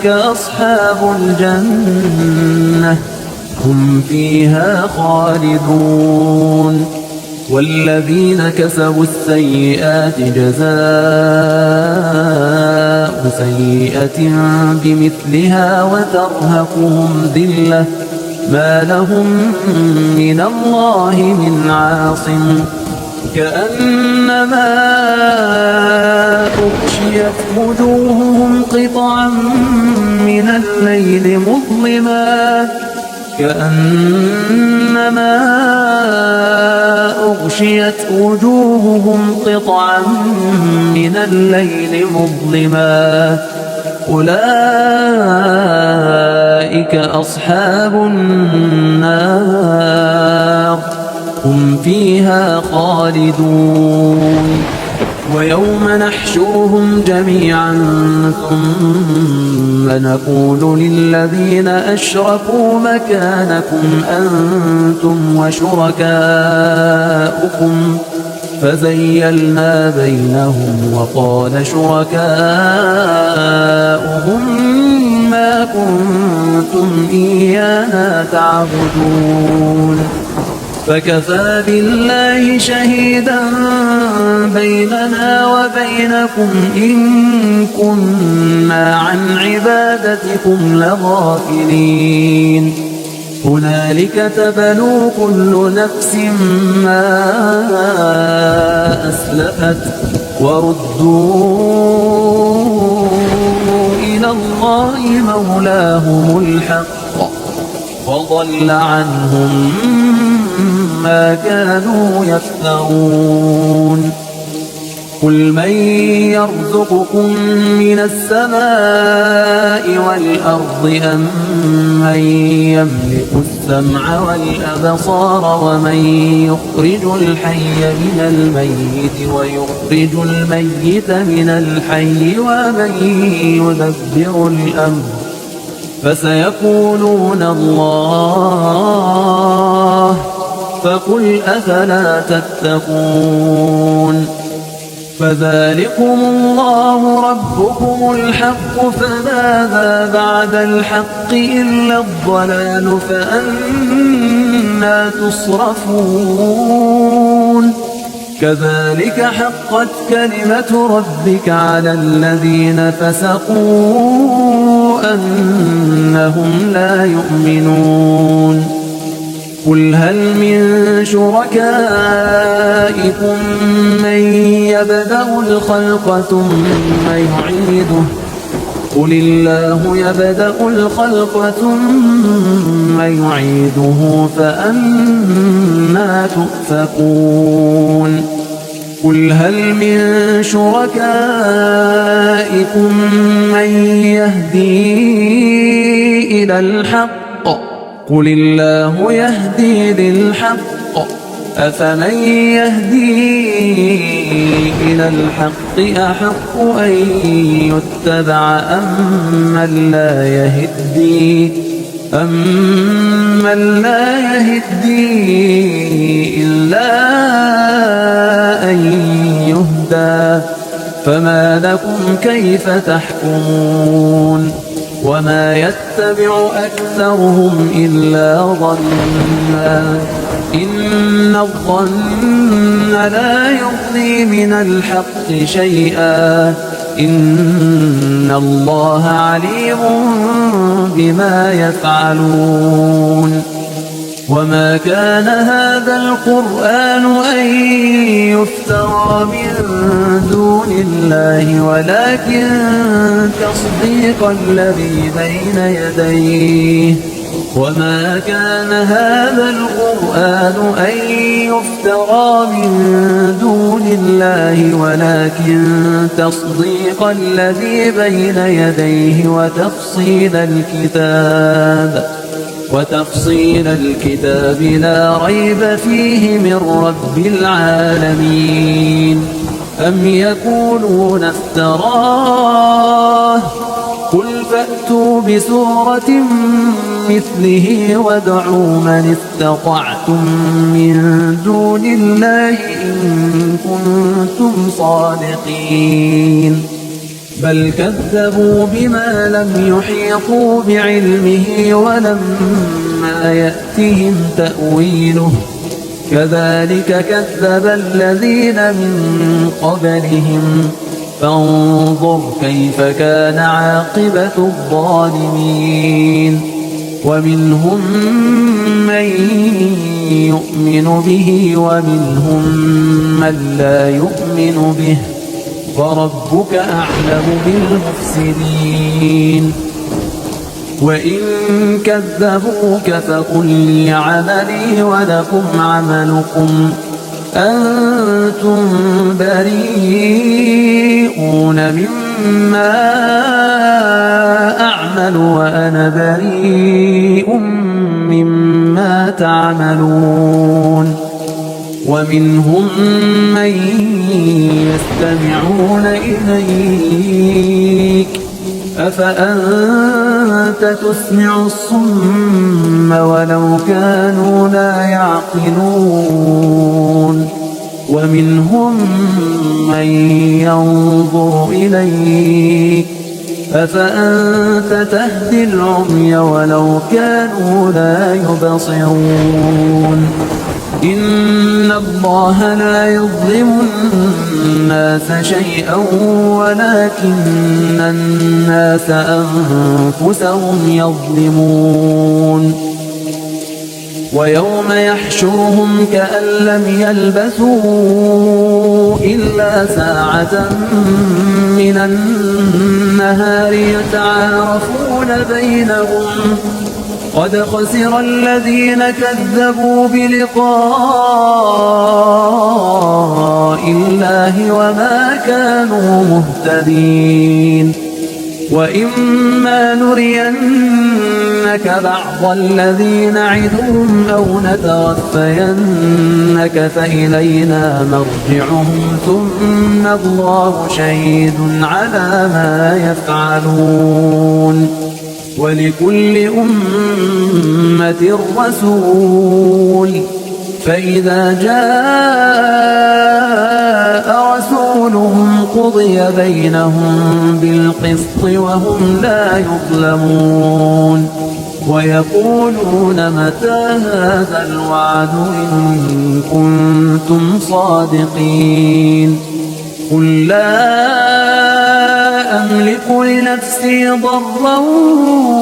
أصحاب الجنة هم فيها خالدون والذين كسبوا السيئات جزاء سيئة بمثلها وترهقهم ذلة ما لهم من الله من عاصم كأنما أغشيت وجوههم قطعا من الليل مظلما أولئك أصحاب النار هم فيها خالدون ويوم نحشرهم جميعا ثم نقول للذين أشركوا مكانكم أنتم وشركاؤكم فزيلنا بينهم وقال شركاؤهم ما كنتم إيانا تعبدون فكفى بالله شهيدا بيننا وبينكم إن كنا عن عبادتكم لغافلين هنالك تبلو كل نفس ما أسلفت وردوا إلى الله مولاهم الحق وضل عنهم ما كانوا يفترون قل من يرزقكم من السماء والأرض أم من يملك السمع والأبصار ومن يخرج الحي من الميت ويخرج الميت من الحي ومن يدبر الأمر فسيقولون الله فقل أفلا تتقون فذلكم الله ربكم الحق فماذا بعد الحق إلا الضلال فأنى تصرفون كذلك حقت كلمة ربك على الذين فسقوا أنهم لا يؤمنون قل هل من شركائكم من يبدأ الخلق ثم يعيده قل الله يبدأ الخلق ثم يعيده فأنى تؤفكون قل هل من شركائكم من يهدي إلى الحق قل الله يهدي للحق أفمن يهدي إلى الحق أحق أن يتبع أمن لا يهدي إلا أن يهدى فما لكم كيف تحكمون وما يتبع أكثرهم إلا ظنا إن الظن لا يغني من الحق شيئا إن الله عليم بما يفعلون وما كان هذا القرآن أن يفترى من دون الله ولكن تصديق الذي بين يديه وما كان هذا القرآن أن يفترى من دون الله ولكن تصديق الذي بين يديه وتفصيل الكتاب لا ريب فيه من رب العالمين أم يقولون افتراه قل فأتوا بسورة مثله وادعوا من استطعتم من دون الله إن كنتم صادقين بل كذبوا بما لم يحيطوا بعلمه ولما يأتهم تأويله كذلك كذب الذين من قبلهم فانظر كيف كان عاقبة الظالمين ومنهم من يؤمن به ومنهم من لا يؤمن به وربك أعلم بالمفسدين وإن كذبوك فقل لي عملي ولكم عملكم أنتم بريئون مما أعمل وأنا بريء مما تعملون ومنهم من يستمعون إليك أفأنت تسمع الصم ولو كانوا لا يعقلون ومنهم من ينظر إليك أفأنت تهدي العمي ولو كانوا لا يبصرون إن الله لا يظلم الناس شيئا ولكن الناس أنفسهم يظلمون ويوم يحشرهم كأن لم يلبثوا إلا ساعة من النهار يتعارفون بينهم قد خسر الذين كذبوا بلقاء الله وما كانوا مهتدين وإما نرينك بعض الذي نعدهم أو نتوفينك فإلينا مرجعهم ثم الله شهيد على ما يفعلون ولكل أمة رسول فإذا جاء رسولهم قضي بينهم بالقسط وهم لا يظلمون ويقولون متى هذا الوعد إن كنتم صادقين قل لا أملك لنفسي ضرا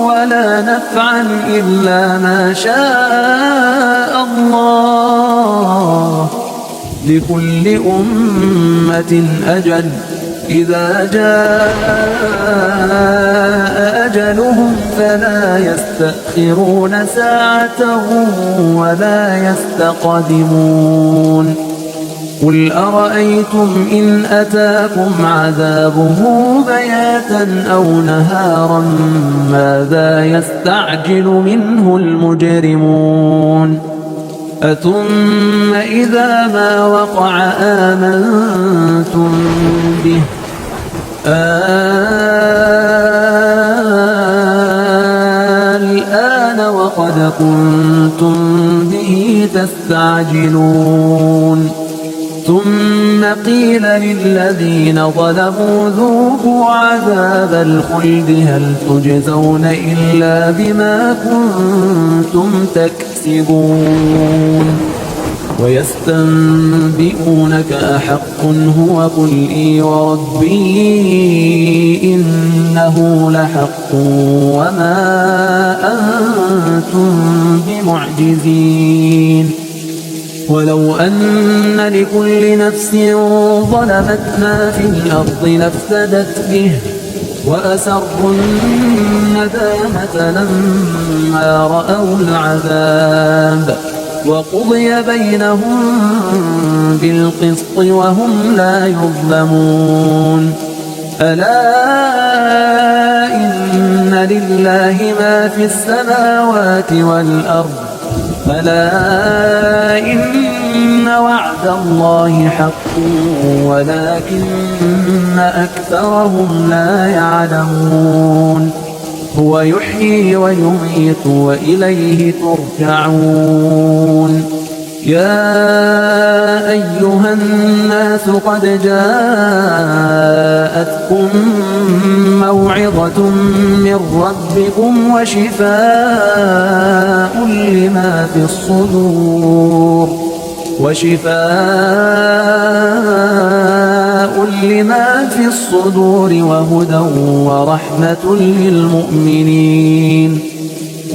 ولا نفعا إلا ما شاء الله لكل أمة أجل إذا جاء أجلهم فلا يستأخرون ساعة ولا يستقدمون قل أرأيتم إن أتاكم عذابه بياتا أو نهارا ماذا يستعجل منه المجرمون أثم إذا ما وقع آمنتم به الآن وقد كنتم به تستعجلون ثم قيل للذين ظلموا ذوقوا عذاب الخلد هل تجزون إلا بما كنتم تكسبون ويستنبئونك أحق هو قل إي وربي إنه لحق وما أنتم بمعجزين ولو أن لكل نفس ظلمت ما في الأرض لافتدت به وأسروا الندامة لما رأوا العذاب وقضي بينهم بالقسط وهم لا يظلمون ألا إن لله ما في السماوات والأرض ألا إن وعد الله حق ولكن أكثرهم لا يعلمون هو يحيي ويميت وإليه ترجعون يا أيها الناس قد جاءتكم موعظة من ربكم وشفاء لما في الصدور وهدى ورحمة للمؤمنين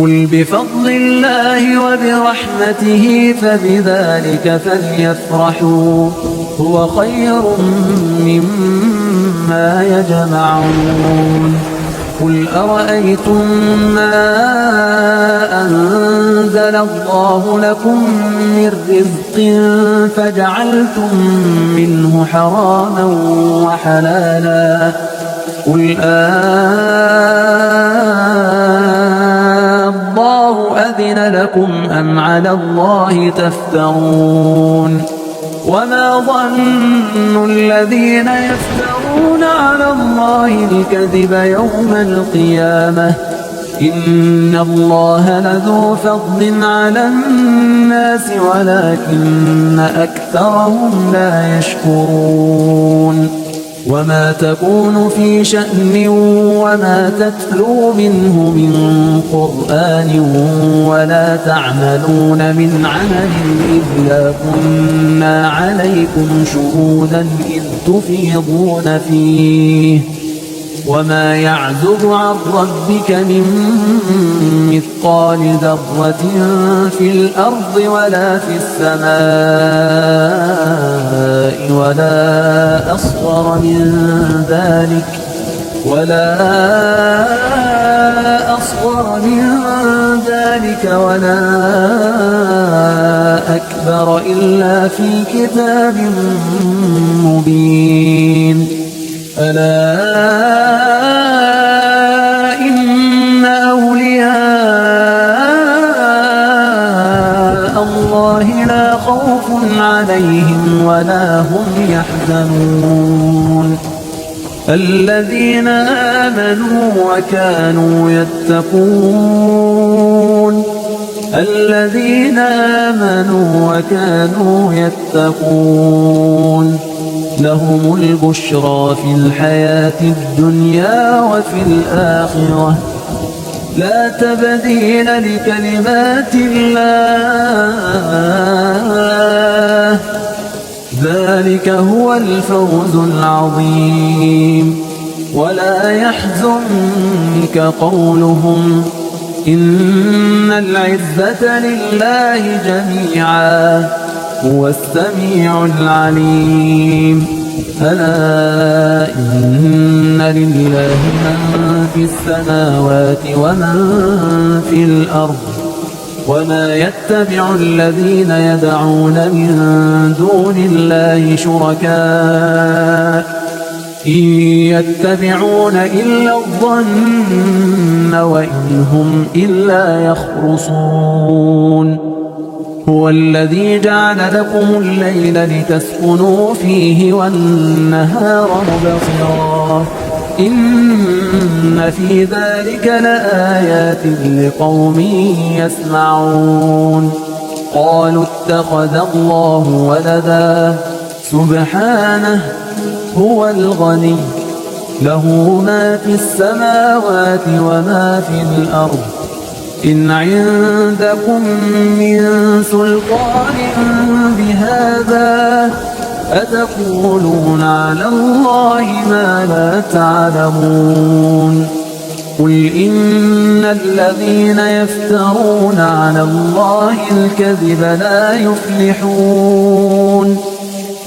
قل بفضل الله وبرحمته فبذلك فليفرحوا هو خير مما يجمعون قل أرأيتم ما أنزل الله لكم من رزق فجعلتم منه حراما وحلالا قل الله أذن لكم أم على الله تفترون وما ظن الذين يفترون على الله الكذب يوم القيامة إن الله لذو فضل على الناس ولكن أكثرهم لا يشكرون وما تكون في شأن وما تتلو منه من قرآن ولا تعملون من عمل إلا كنا عليكم شهودا إذ تفيضون فيه وما يعزب عن ربك من مثقال ذرة في الأرض ولا في السماء ولا أصغر من ذلك ولا أكبر إلا في كتاب مبين ألا إن أولياء الله لا خوف عليهم ولا هم يحزنون الذين آمنوا وكانوا يتقون لهم البشرى في الحياة الدنيا وفي الآخرة لا تبديل لكلمات الله ذلك هو الفوز العظيم ولا يحزنك قولهم إن العزة لله جميعا هو السميع العليم ألا إن لله من في السماوات ومن في الأرض وما يتبع الذين يدعون من دون الله شركاء إن يتبعون إلا الظن وإن هم إلا يخرصون هو الذي جعل لكم الليل لتسكنوا فيه والنهار مبصرا إن في ذلك لآيات لقوم يسمعون قالوا اتخذ الله ولدا سبحانه هو الغني له ما في السماوات وما في الأرض إن عندكم من سلطان بهذا أتقولون على الله ما لا تعلمون قل إن الذين يفترون على الله الكذب لا يفلحون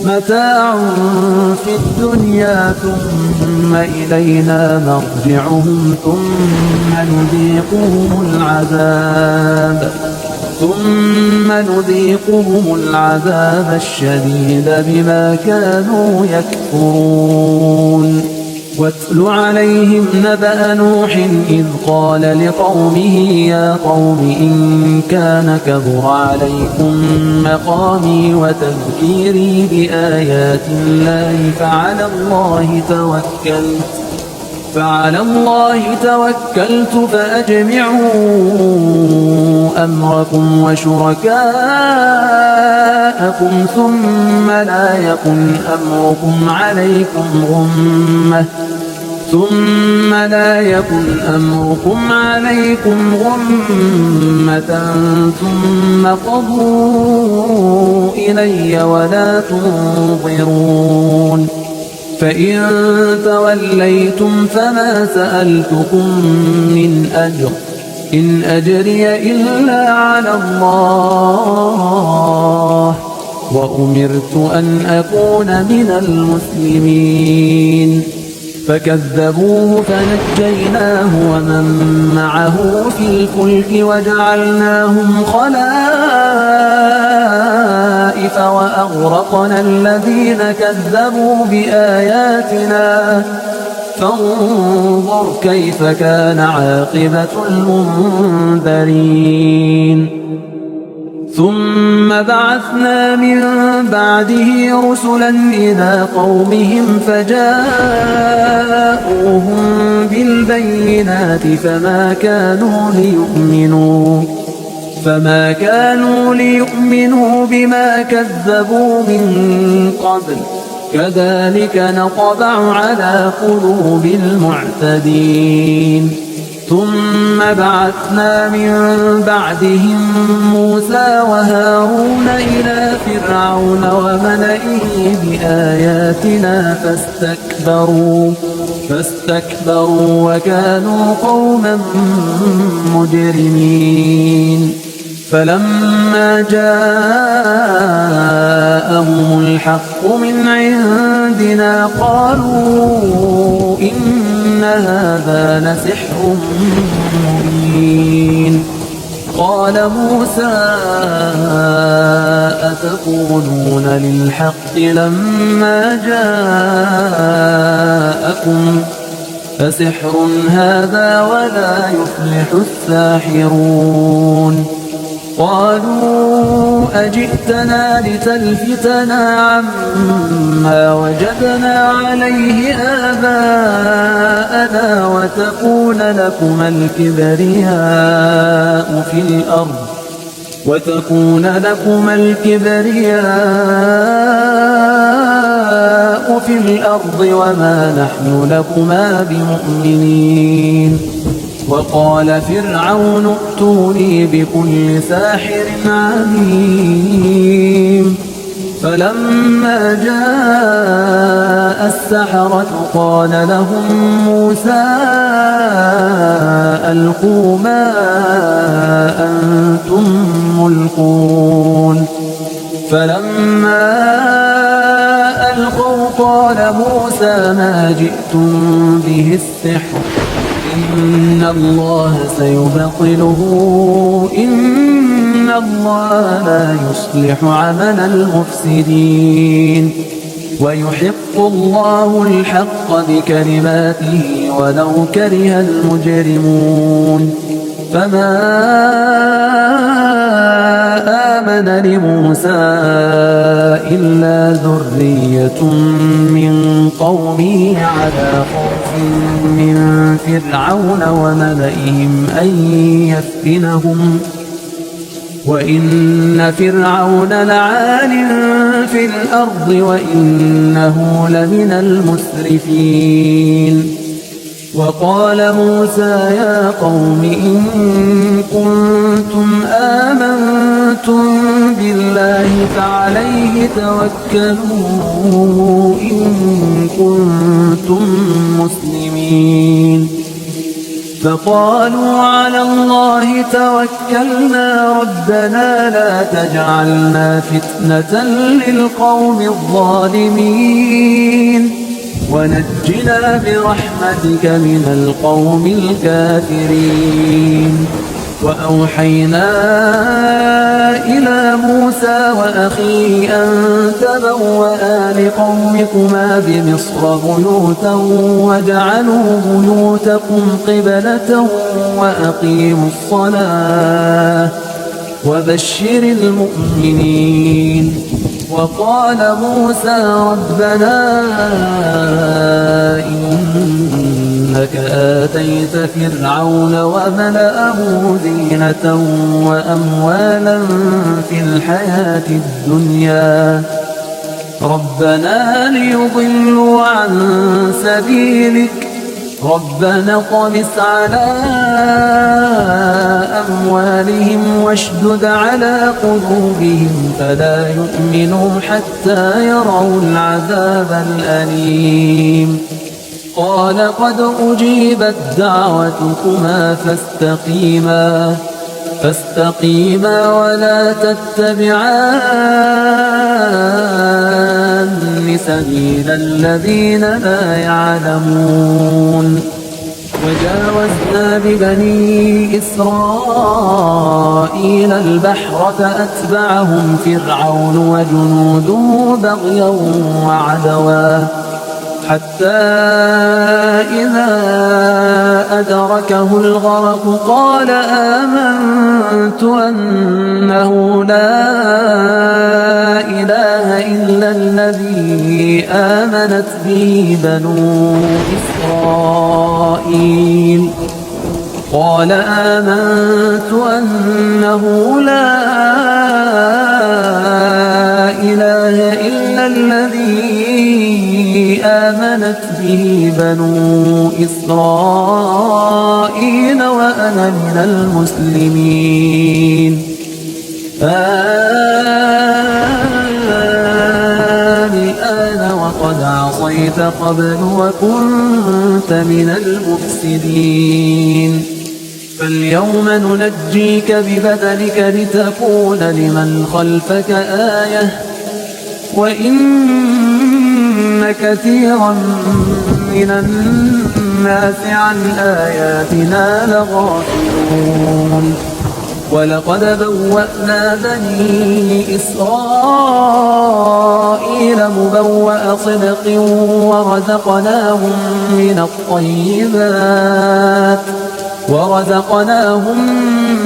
متاع في الدنيا ثم إلينا مرجعهم ثم نذيقهم العذاب الشديد بما كانوا يكفرون واتل عليهم نبأ نوح إذ قال لقومه يا قوم إن كان كبر عليكم مقامي وتذكيري بآيات الله فعلى الله توكلت فأجمعوا أمركم وشركاءكم ثم لا يكن أمركم عليكم غمة ثم قضوا إلي ولا تنظرون فإن توليتم فما سألتكم من أجر إن أجري إلا على الله وأمرت أن أكون من المسلمين فكذبوه فنجيناه ومن معه في الفلك وجعلناهم خلائف وأغرقنا الذين كذبوا بآياتنا فانظر كيف كان عاقبة المنذرين ثم بعثنا من بعده رسلا إلى قومهم فجاءوهم بالبينات فما كانوا ليؤمنوا بما كذبوا من قبل كذلك نطبع على قلوب المعتدين ثم بعثنا من بعدهم موسى وهارون إلى فرعون وملئه بآياتنا فاستكبروا وكانوا قوما مجرمين فلما جاءهم الحق من عندنا قالوا إن هذا لسحر مبين قال موسى أتقولون للحق لما جاءكم فسحر هذا ولا يفلح الساحرون قالوا أجئتنا لتلفتنا عما وجدنا عليه آباءنا وتكون لكما الكبرياء في الأرض وما نحن لكما بمؤمنين وقال فرعون ائتوني بكل ساحر عليم فلما جاء السحرة قال لهم موسى ألقوا ما أنتم ملقون فلما ألقوا قال موسى ما جئتم به السحر إن الله سيبطله إن الله لا يصلح عمل المفسدين ويحق الله الحق بكلماته ولو كره المجرمون فما آمن لموسى إلا ذرية من قومه على خوف من فرعون وملئهم أن يفتنهم وإن فرعون لعال في الأرض وإنه لمن المسرفين وقال موسى يا قوم إن كنتم آمنتم بالله فعليه توكلوا إن كنتم مسلمين فقالوا على الله توكلنا ربنا لا تجعلنا فتنة للقوم الظالمين ونجنا برحمتك من القوم الكافرين وأوحينا إلى موسى وأخيه أن تبوأ لقومكما بمصر بيوتا وجعلوا بيوتكم قبلة وأقيموا الصلاة وبشر المؤمنين وقال موسى ربنا إنك آتيت فرعون وملأه زينة وأموالا في الحياة الدنيا ربنا ليضلوا عن سبيلك ربنا طمس على أموالهم واشدد على قلوبهم فلا يؤمنوا حتى يروا العذاب الأليم قال قد أجيبت دعوتكما فاستقيما ولا تتبعان سبيل الذين لا يعلمون وجاوزنا ببني إسرائيل البحر فأتبعهم فرعون وجنوده بغيا وعدوا حتى إذا أدركه الغرق قال آمنت أنه لا إله إلا الذي آمنت به بنو إسرائيل قال آمنت أنه لا إله إلا الذي آمنت به بنو إسرائيل وأنا من المسلمين الآن وقد عصيت قبل وكنت من المفسدين فاليوم ننجيك ببدنك لتكون لمن خلفك آية وإن كثيرا من الناس عن آياتنا لغافلون ولقد بوأنا بني إسرائيل مبوأ صدق ورزقناهم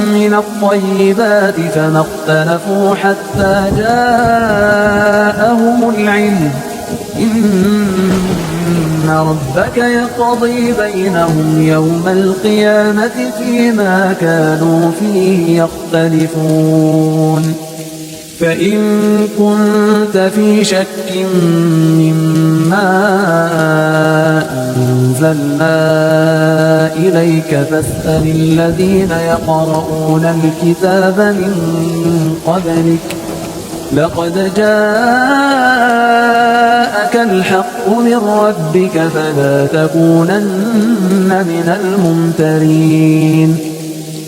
من الطيبات فما اختلفوا حتى جاءهم العلم إن ربك يقضي بينهم يوم القيامة فيما كانوا فيه يختلفون فإن كنت في شك مما أنزلنا إليك فاسأل الذين يقرؤون الكتاب من قبلك لقد جاءك الحق من ربك فلا تكونن من الممترين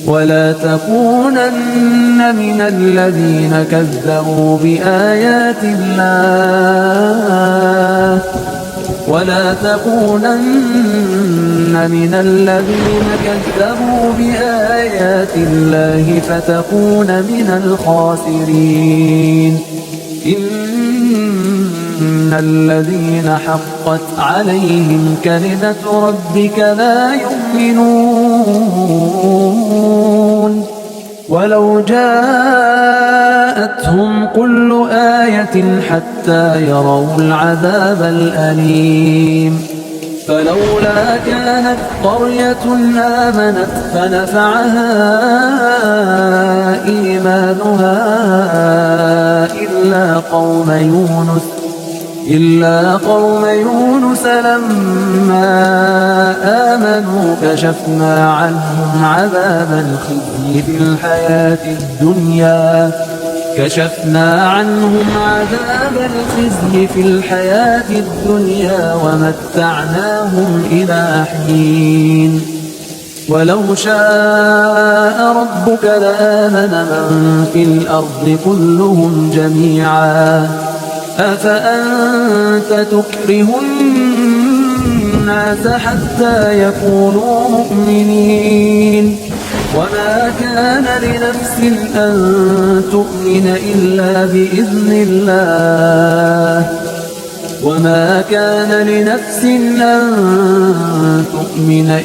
ولا تكونن من الذين كذبوا بآيات الله ولا تكونن من الذين كذبوا بآيات الله فتكون من الخاسرين. إن الذين حقت عليهم كلمة ربك لا يؤمنون ولو جاءتهم كل آية حتى يروا العذاب الأليم. فلولا كانت قرية آمنت فنفعها إيمانها إلا قوم يونس لما آمنوا كشفنا عنهم عذاب الخزي في الحياة الدنيا ومتعناهم إلى حين. ولو شاء ربك لآمن من في الأرض كلهم جميعا أفأنت تكره الناس حتى يكونوا مؤمنين. وما كان لنفس أن تؤمن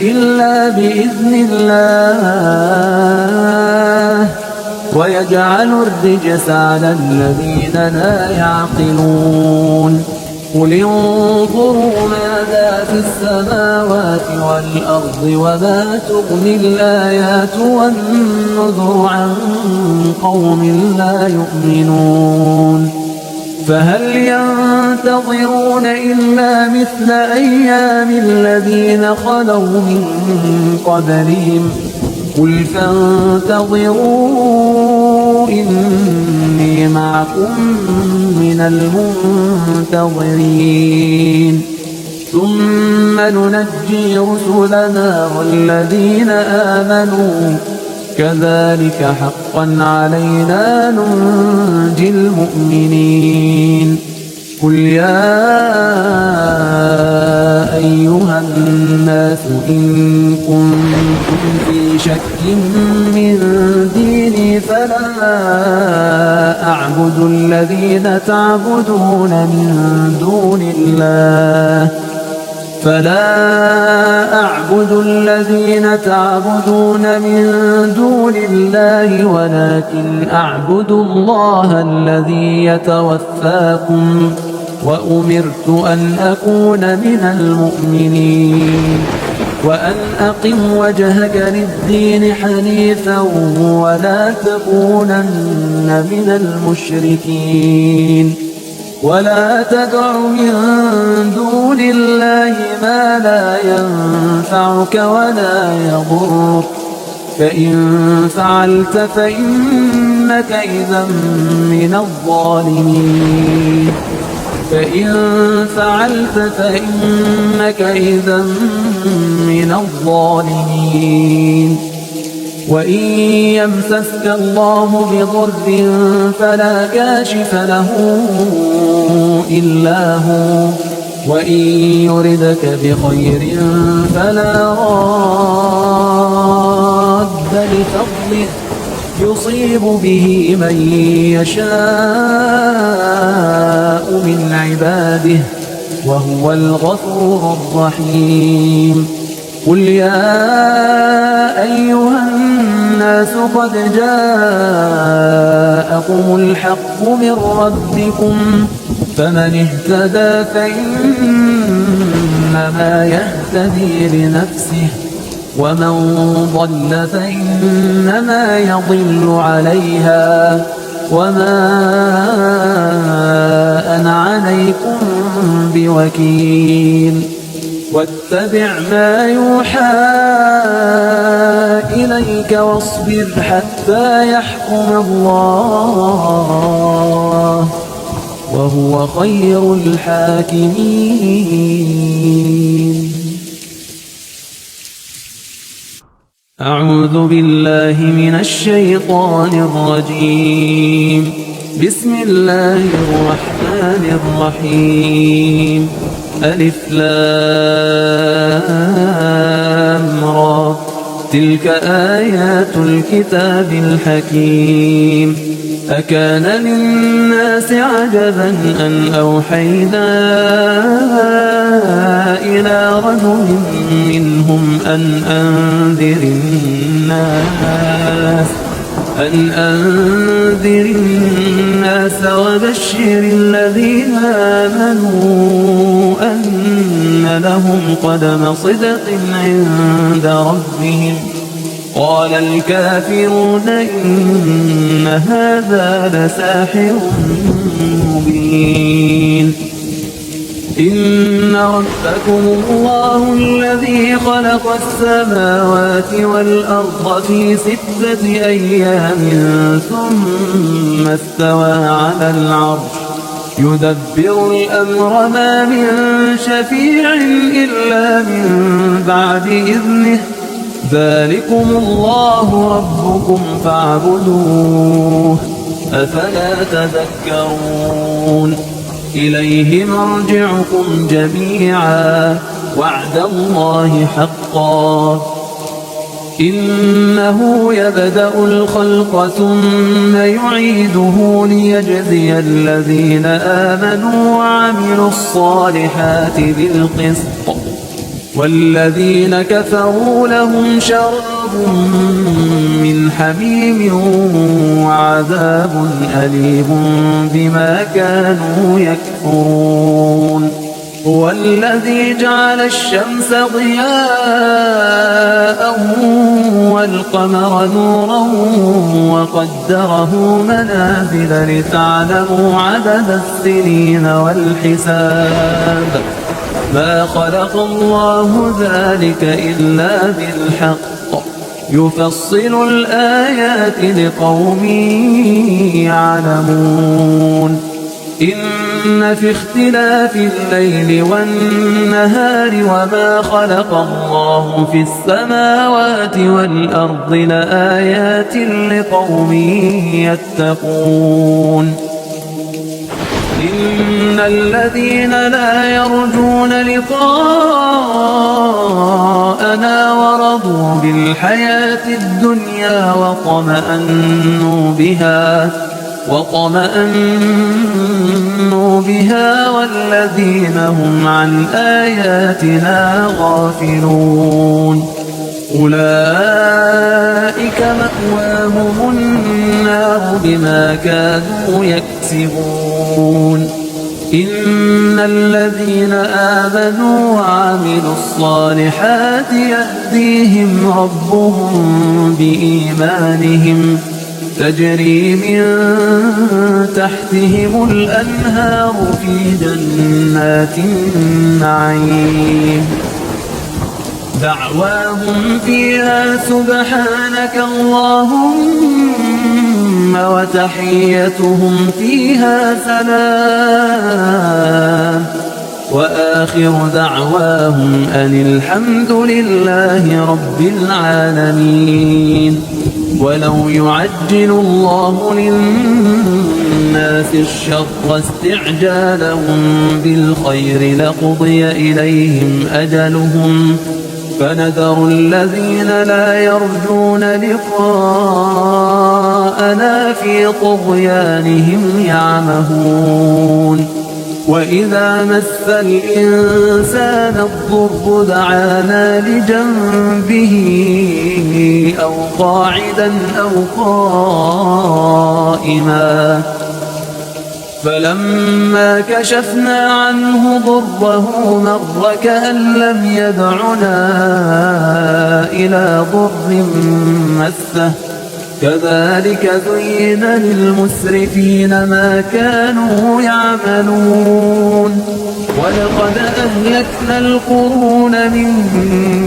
إلا بإذن الله ويجعل الرجس على الذين لا يعقلون. قل انظروا ماذا في السماوات والأرض وما تغني الآيات والنذر عن قوم لا يؤمنون. فهل ينتظرون إلا مثل أيام الذين خلوا من قبلهم قل فانتظروا إني معكم من المنتظرين. ثم ننجي رسلنا والذين آمنوا كذلك حقا علينا ننجي المؤمنين. قل يا أيها الناس إن كنتم في شك من ديني فلا أعبد الذين تعبدون من دون الله ولكن أعبد الله الذي يتوفاكم وأمرت أن أكون من المؤمنين. وأن أقم وجهك للدين حنيفا ولا تكونن من المشركين. ولا تدع من دون الله ما لا ينفعك ولا يضرك فإن فعلت فإنك إذا من الظالمين. وإن يمسسك الله بضر فلا كاشف له إلا هو وإن يردك بخير فلا راد لفضله يصيب به من يشاء من عباده وهو الغفور الرحيم. قل يا أيها الناس قد جاءكم الحق من ربكم فمن اهتدى فإنما يهتدي لنفسه ومن ضل فإنما يضل عليها وما أنا عليكم بوكيل. واتبع ما يوحى إليك واصبر حتى يحكم الله وهو خير الحاكمين. أعوذ بالله من الشيطان الرجيم. بسم الله الرحمن الرحيم. ألف لام را تلك آيات الكتاب الحكيم أكان للناس عجبا أن أوحينا إلى رجل منهم أن أنذر الناس وبشر الذين آمنوا أن لهم قدم صدق عند ربهم قال الكافرون إن هذا لساحر مبين إن ربكم الله الذي خلق السماوات والأرض في 6 أيام ثم استوى على العرش يدبر الأمر ما من شفيع إلا من بعد إذنه ذلكم الله ربكم فاعبدوه أفلا تذكرون إليه مرجعكم جميعا وعد الله حقا إنه يبدأ الخلق ثم يعيده ليجزي الذين آمنوا وعملوا الصالحات بالقسط والذين كفروا لهم شراب من حميم وعذاب أليم بما كانوا يكفرون هو الذي جعل الشمس ضياء والقمر نورا وقدره منازل لتعلموا عدد السنين والحساب ما خلق الله ذلك إلا بالحق يفصل الآيات لقوم يعلمون إن في اختلاف الليل والنهار وما خلق الله في السماوات والأرض لآيات لقوم يتقون إن الذين لا يرجون لقاءنا ورضوا بالحياة الدنيا وطمأنوا بها والذين هم عن آياتنا غافلون أولئك مأواهم النار بما كانوا يكسبون إن الذين آمنوا وعملوا الصالحات يهديهم ربهم بإيمانهم تجري من تحتهم الأنهار في جنات النعيم دعواهم فيها سبحانك اللهم وتحيتهم فيها سلام وآخر دعواهم أن الحمد لله رب العالمين ولو يعجل الله للناس الشر استعجالهم بالخير لقضي إليهم أجلهم فنذر الذين لا يرجون لقاءنا في طغيانهم يعمهون وإذا مس الإنسان الضر دعانا لجنبه أو قاعدا أو قائما فلما كشفنا عنه ضره مر كأن لم يدعنا إلى ضر مسه كذلك زين للمسرفين ما كانوا يعملون ولقد أهلكنا القرون من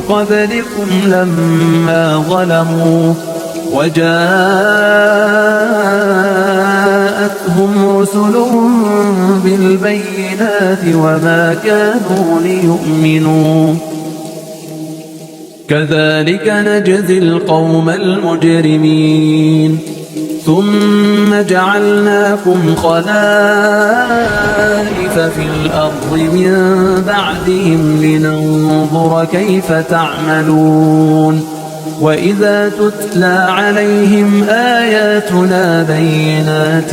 قبلكم لما ظلموا وجاءتهم رسلهم بالبينات وما كانوا ليؤمنوا كذلك نجزي القوم المجرمين ثم جعلناكم خلائف في الأرض من بعدهم لننظر كيف تعملون وإذا تتلى عليهم آياتنا بينات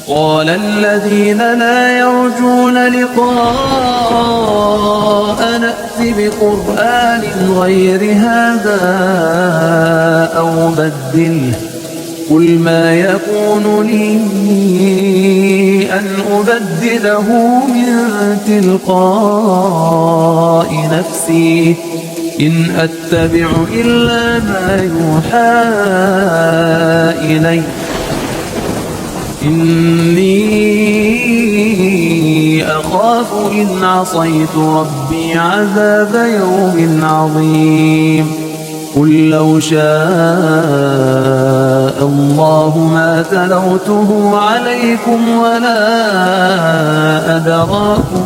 قال الذين لا يرجون لقاء نأت بقرآن غير هذا أو بدله قل ما يكون لي أن أبدله من تلقاء نفسي إن أتبع إلا ما يوحى إلي إني أخاف إن عصيت ربي عذاب يوم عظيم قل لو شاء الله ما تلوته عليكم ولا أدراكم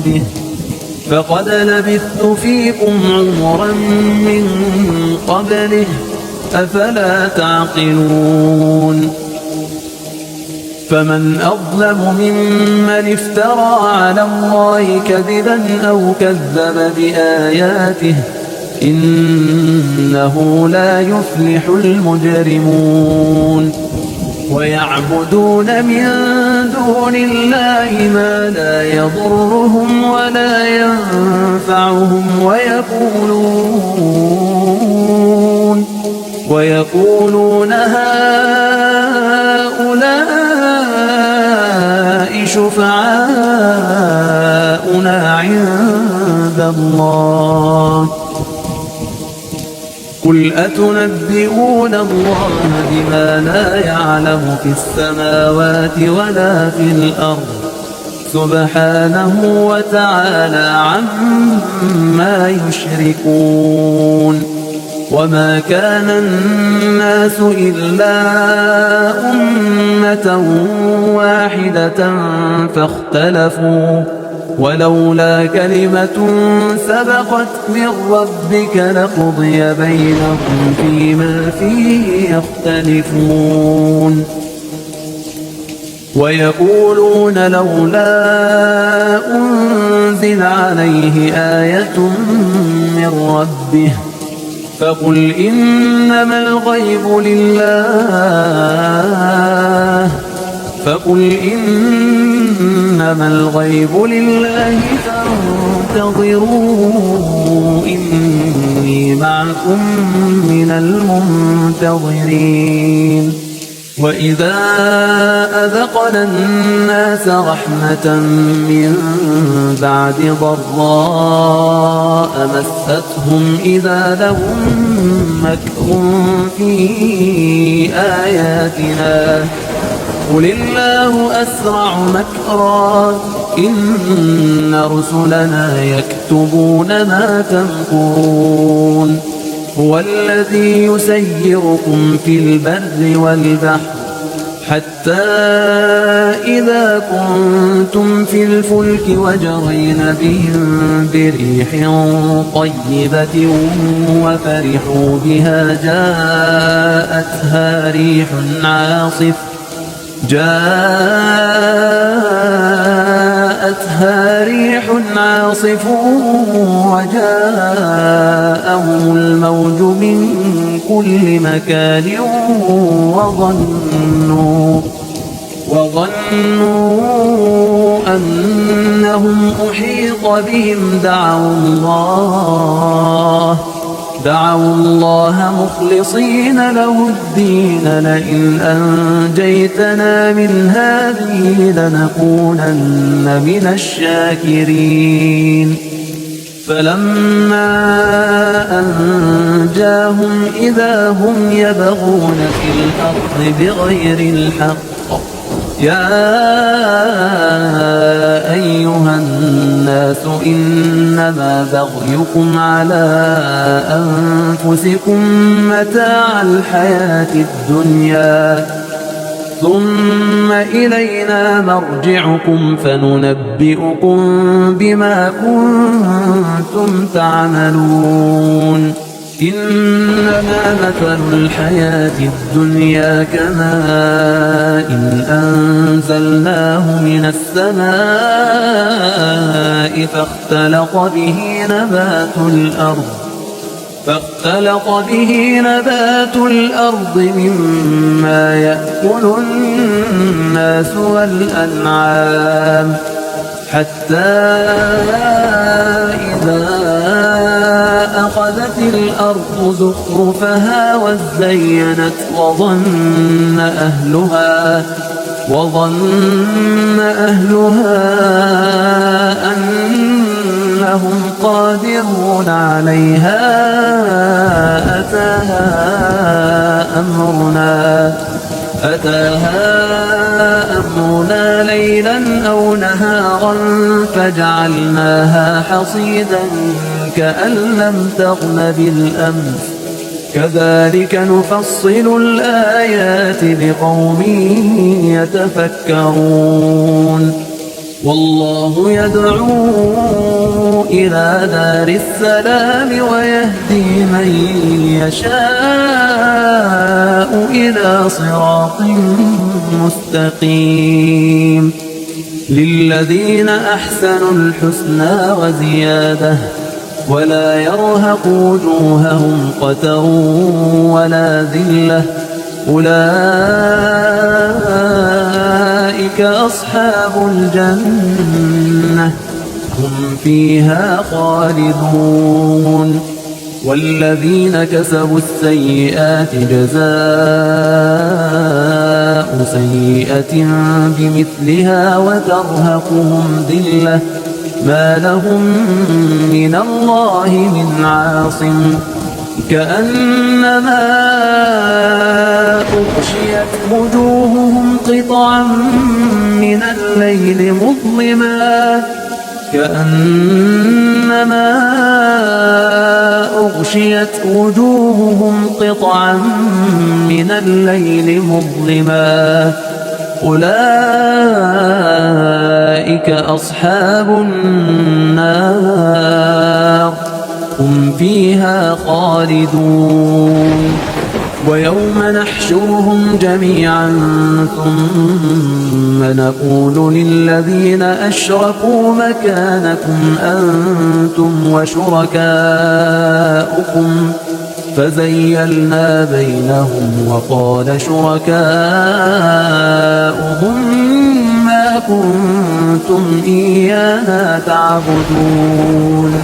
به فقد لبثت فيكم عمرا من قبله أفلا تعقلون فمن أظلم ممن افترى على الله كذبا أو كذب بآياته إنه لا يفلح المجرمون ويعبدون من دون الله ما لا يضرهم ولا ينفعهم ويقولون هؤلاء شفعاؤنا عند الله قل أتنبئون الله بما لا يعلم في السماوات ولا في الأرض سبحانه وتعالى عما يشركون وما كان الناس إلا أمة واحدة فاختلفوا ولولا كلمة سبقت من ربك لقضي بينهم فيما فيه يختلفون ويقولون لولا أنزل عليه آية من ربه فقل إنما الغيب لله فانتظروا إني معكم من المنتظرين وإذا أذقنا الناس رحمة من بعد ضراء مستهم إذا لهم مكر في آياتنا قل الله أسرع مكرا إن رسلنا يكتبون ما تمكرون هو الذي يسيركم في البر والبحر حتى إذا كنتم في الفلك وجرين بهم بريح طيبة وفرحوا بها جاءتها ريح عاصف وجاءهم الموج من كل مكان وظنوا أنهم أحيط بهم دعوا الله مخلصين له الدين لئن أنجيتنا من هذه لنكونن من الشاكرين فلما أنجاهم إذا هم يبغون في الأرض بغير الحق يا أيها الناس إنما بغيكم على أنفسكم متاع الحياة الدنيا ثم إلينا مرجعكم فننبئكم بما كنتم تعملون إنما مثل الحياة الدنيا كماء أنزلناه من السماء فاختلط به نبات الأرض مما يأكل الناس والأنعام حتى إذا أخذت الأرض زخرفها وزينت وظن أهلها أنهم قادرون عليها أتاها أمرنا ليلا أو نهارا فجعلناها حصيدا كأن لم تغن بالأمس كذلك نفصل الآيات لقوم يتفكرون والله يدعو إلى دار السلام ويهدي من يشاء إلى صراط مستقيم للذين أحسنوا الحسنى وزيادة ولا يرهق وجوههم قتر ولا ذلة أولئك أصحاب الجنة هم فيها خالدون والذين كسبوا السيئات جزاء سيئة بمثلها وترهقهم ذلة ما لهم من الله من عاصم كأنما أغشيت وجوههم قطعا من الليل مظلما أولئك أصحاب النار هم فيها خالدون ويوم نحشرهم جميعا ثم نقول للذين أشركوا مكانكم أنتم وشركاؤكم فزيلنا بينهم وقال شركاؤهم ما كنتم إيانا تعبدون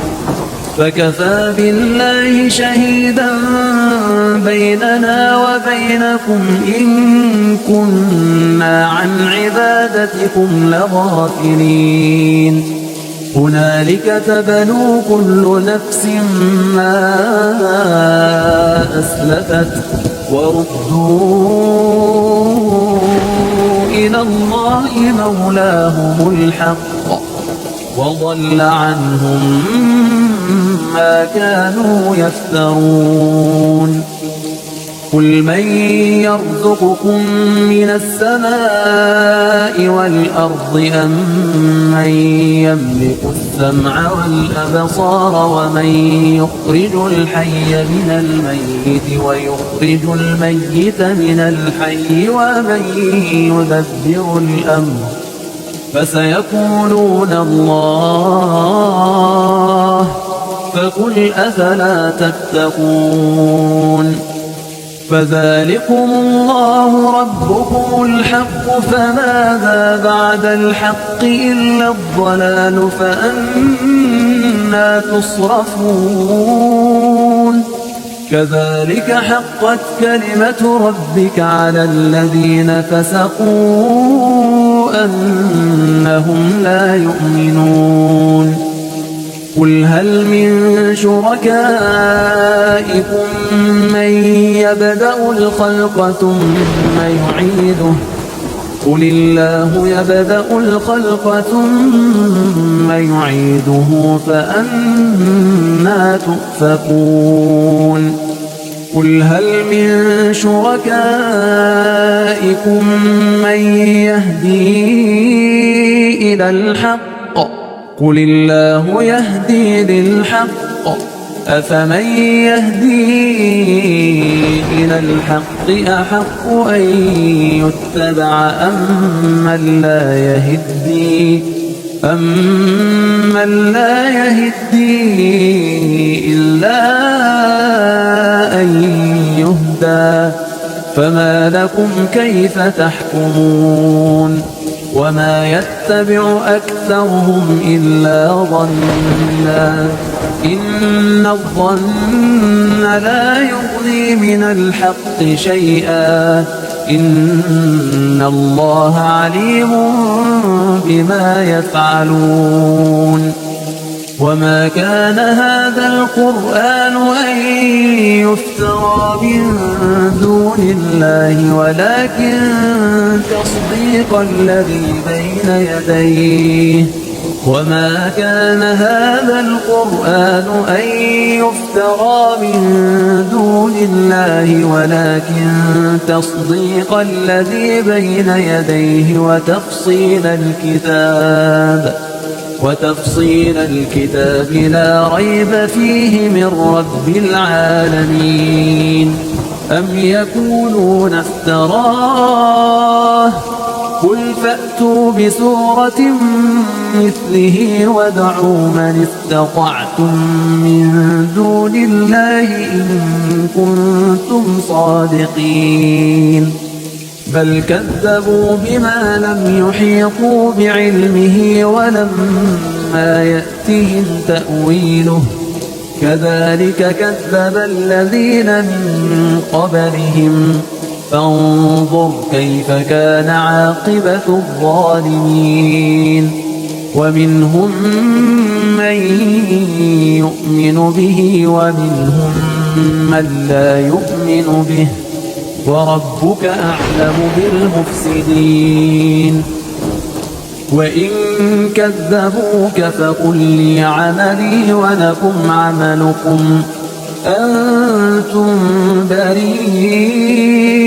فكفى بالله شهيدا بيننا وبينكم إن كنا عن عبادتكم لغافلين هنالك تبلو كل نفس ما أسلفت وردوا إلى الله مولاهم الحق وضل عنهم ما كانوا يفترون قل من يرزقكم من السماء والأرض أم من يملك السمع والأبصار ومن يخرج الحي من الميت ويخرج الميت من الحي ومن يدبر الأمر فسيقولون الله فقل أفلا تتقون فذلكم الله ربكم الحق فماذا بعد الحق إلا الضلال فأنا تصرفون كذلك حقت كلمة ربك على الذين فسقوا أنهم لا يؤمنون قل هل من شركائكم من يبدأ الخلق ثم يعيده قل الله يبدأ الخلق ثم يعيده فأنا تؤفكون قل هل من شركائكم من يهدي إلى الحق قل الله يهدي للحق أفمن يهدي إلى الحق أحق أن يتبع أمن لا يهدي إلا أن يهدى فما لكم كيف تحكمون وما يتبع أكثرهم إلا ظنا إن الظن لا يغني من الحق شيئا إن الله عليم بما يفعلون وما كان هذا القرآن أن يفترى من دون الله ولكن تصديق الذي بين يديه وما كان هذا القرآن أن يفترى من دون الله ولكن تصديق الذي بين يديه وتفصيل الكتاب لا ريب فيه من رب العالمين أم يقولون افتراه قل فأتوا بسورة مثله وادعوا من استطعتم من دون الله إن كنتم صادقين بل كذبوا بما لم يحيطوا بعلمه ولما يأتهم تأويله كذلك كذب الذين من قبلهم فانظر كيف كان عاقبة الظالمين ومنهم من يؤمن به ومنهم من لا يؤمن به وربك أعلم بالمفسدين وإن كذبوك فقل لي عملي ولكم عملكم أنتم بريئون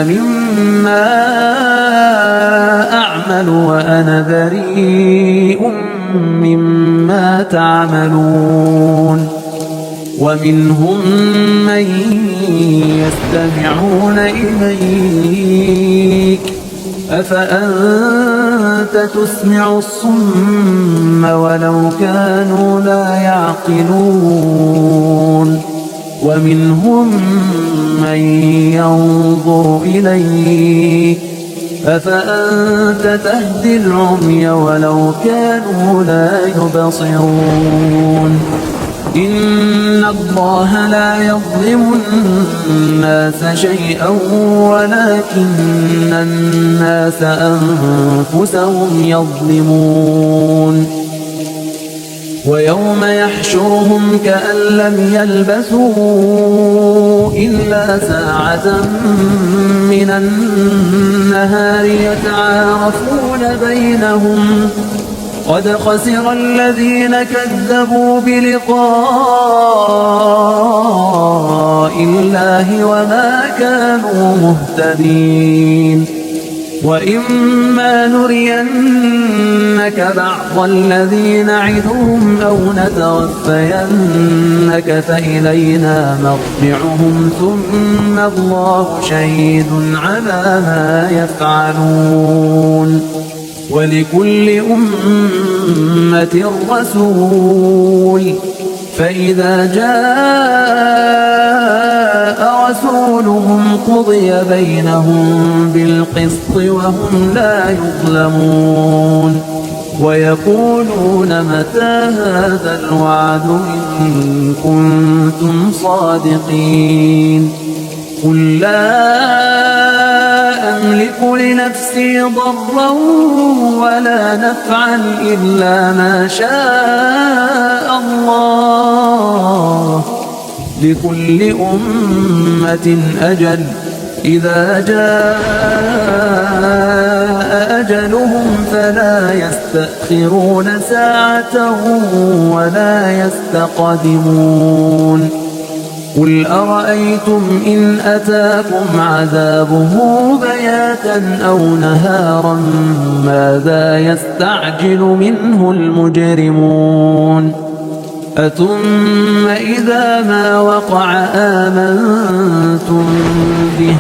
مما أعمل وأنا بريء مما تعملون ومنهم من يستمعون إليك أفأنت تسمع الصم ولو كانوا لا يعقلون ومنهم من ينظر إليك أفأنت تهدي العمي ولو كانوا لا يبصرون إن الله لا يظلم الناس شيئا ولكن الناس أنفسهم يظلمون ويوم يحشرهم كأن لم يلبثوا إلا ساعة من النهار يتعارفون بينهم قد خسر الذين كذبوا بلقاء الله وما كانوا مهتدين وإما نرينك بعض الذي نعدهم أو نتوفينك فإلينا مرجعهم ثم الله شهيد على ما يفعلون ولكل أمة رسول فإذا جاء رسولهم قضي بينهم بالقسط وهم لا يظلمون ويقولون متى هذا الوعد إن كنتم صادقين قل لا أملك لنفسي ضرا ولا نفعا إلا ما شاء الله لكل أمة أجل إذا جاء أجلهم فلا يستأخرون ساعة ولا يستقدمون قل أرأيتم إن أتاكم عذابه بياتا أو نهارا ماذا يستعجل منه المجرمون أثم إذا ما وقع آمنتم به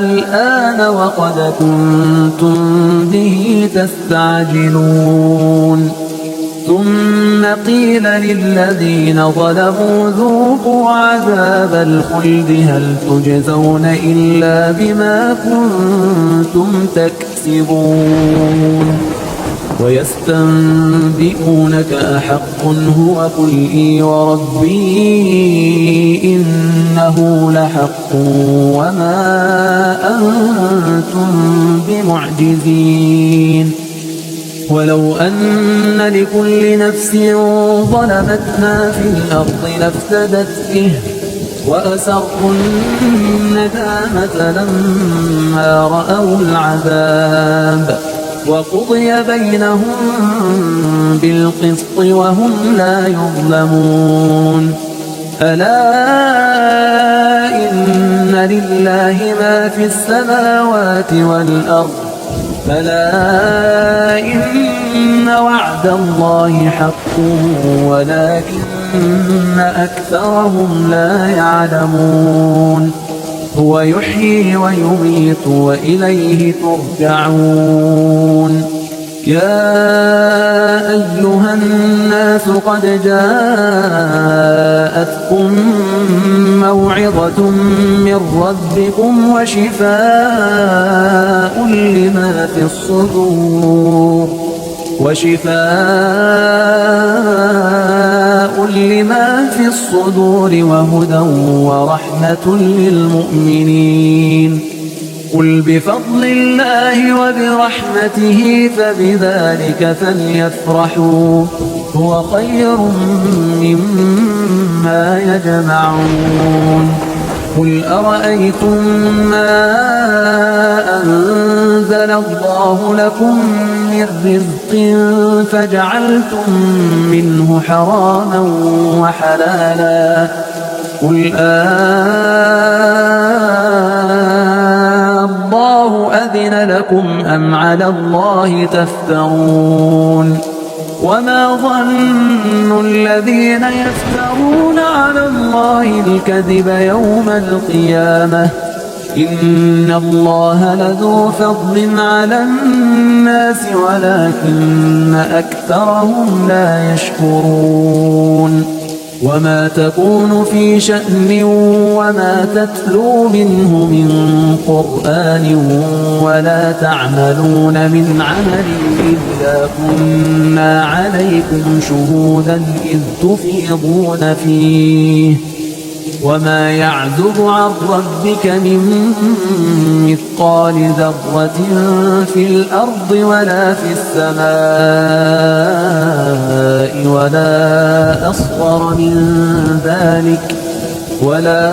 الآن وقد كنتم به تستعجلون ثم قيل للذين ظلموا ذوقوا عذاب الخلد هل تجزون إلا بما كنتم تكسبون ويستنبئونك أحق هو قل إي وربي إنه لحق وما أنتم بمعجزين ولو أن لكل نفس ظلمت ما في الأرض لافتدت به وأسروا الندامة لما رأوا العذاب وقضي بينهم بالقسط وهم لا يظلمون ألا إن لله ما في السماوات والأرض بلى إن وعد الله حق ولكن أكثرهم لا يعلمون هو يحيي ويميت وإليه ترجعون يا أيها الناس قد جاءتكم موعظة من ربكم وشفاء لما في الصدور وهدى ورحمة للمؤمنين قل بفضل الله وبرحمته فبذلك فليفرحوا هو خير مما يجمعون قل أرأيتم ما أنزل الله لكم من رزق فجعلتم منه حراما وحلالا قل الله أذن لكم أم على الله تفترون وما ظن الذين يفترون على الله الكذب يوم القيامة إن الله لذو فضل على الناس ولكن أكثرهم لا يشكرون وما تكون في شأن وما تتلو منه من قرآن ولا تعملون من عمل إلا كنا عليكم شهودا إذ تفيضون فيه وما يعزب عن ربك من مثقال ذرة في الأرض ولا في السماء ولا أصغر من ذلك ولا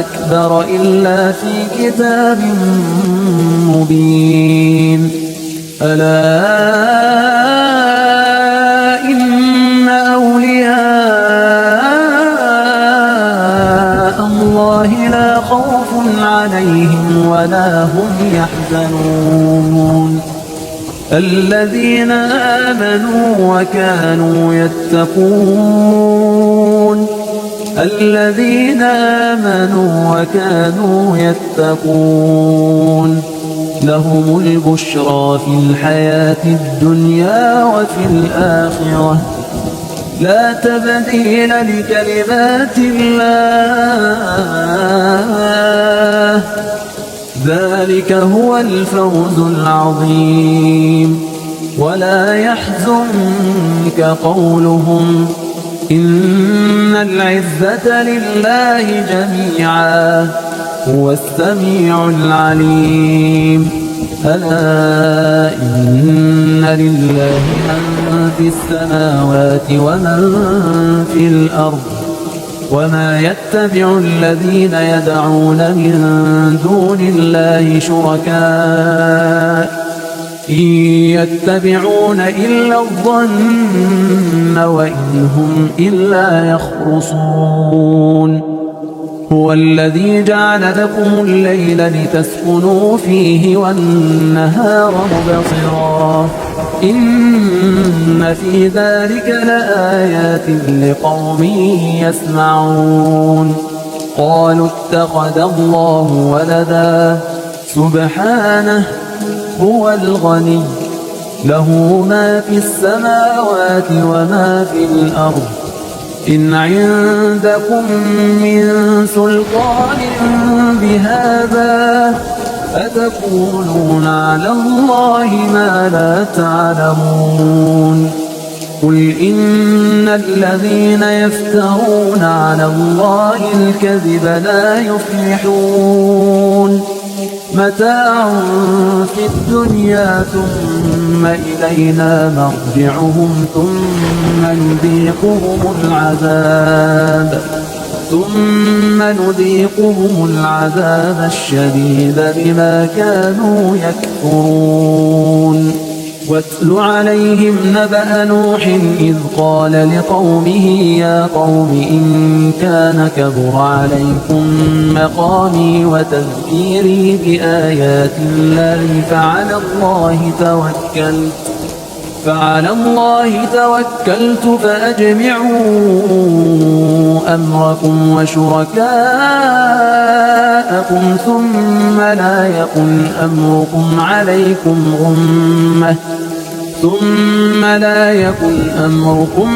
أكبر إلا في كتاب مبين ألا إن أولياء الله لا خوف عليهم ولا هم يحزنون الذين آمنوا وكانوا يتقون لهم البشرى في الحياة الدنيا وفي الآخرة لا تبديل لكلمات الله ذلك هو الفوز العظيم ولا يحزنك قولهم إن العزة لله جميعا هو السميع العليم ألا إن لله من في السماوات ومن في الأرض وما يتبع الذين يدعون من دون الله شركاء إن يتبعون إلا الظن وإن هم إلا يخرصون هو الذي جعل لكم الليل لتسكنوا فيه والنهار مبصرا إن في ذلك لآيات لقوم يسمعون قالوا اتخذ الله ولدا سبحانه هو الغني له ما في السماوات وما في الأرض إن عندكم من سلطان بهذا أتقولون على الله ما لا تعلمون قل إن الذين يفترون على الله الكذب لا يفلحون متاع في الدنيا ثم إلينا مرجعهم ثم نذيقهم العذاب الشديد بما كانوا يكفرون واتل عليهم نبأ نوح إذ قال لقومه يا قوم إن كان كبر عليكم مقامي وتذكيري بآيات الله فعلى الله توكلت فأجمعوا أمركم وشركاءكم ثم لا يكن أمركم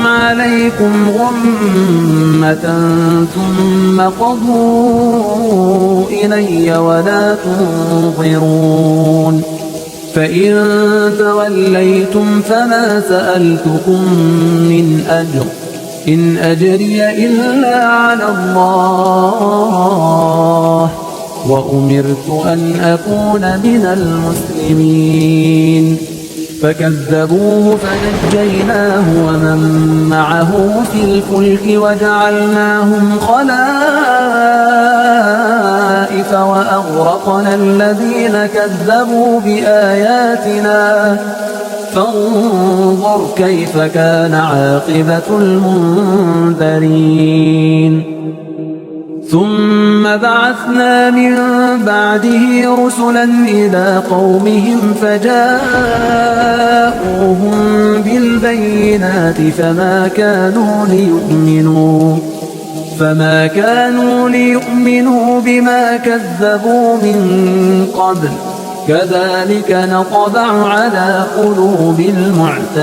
عليكم غمة ثم قضوا إلي ولا تنظرون فإن توليتم فما سألتكم من أجر إن أجري إلا على الله وأمرت أن أكون من المسلمين فكذبوه فنجيناه ومن معه في الفلك وجعلناهم خلائف وأغرقنا الذين كذبوا بآياتنا فانظر كيف كان عاقبة المنذرين ثم بعثنا من بعده رسلا إلى قومهم فجاءوهم بالبينات فما كانوا ليؤمنوا بما كذبوا من قبل كذلك نطبع على قلوب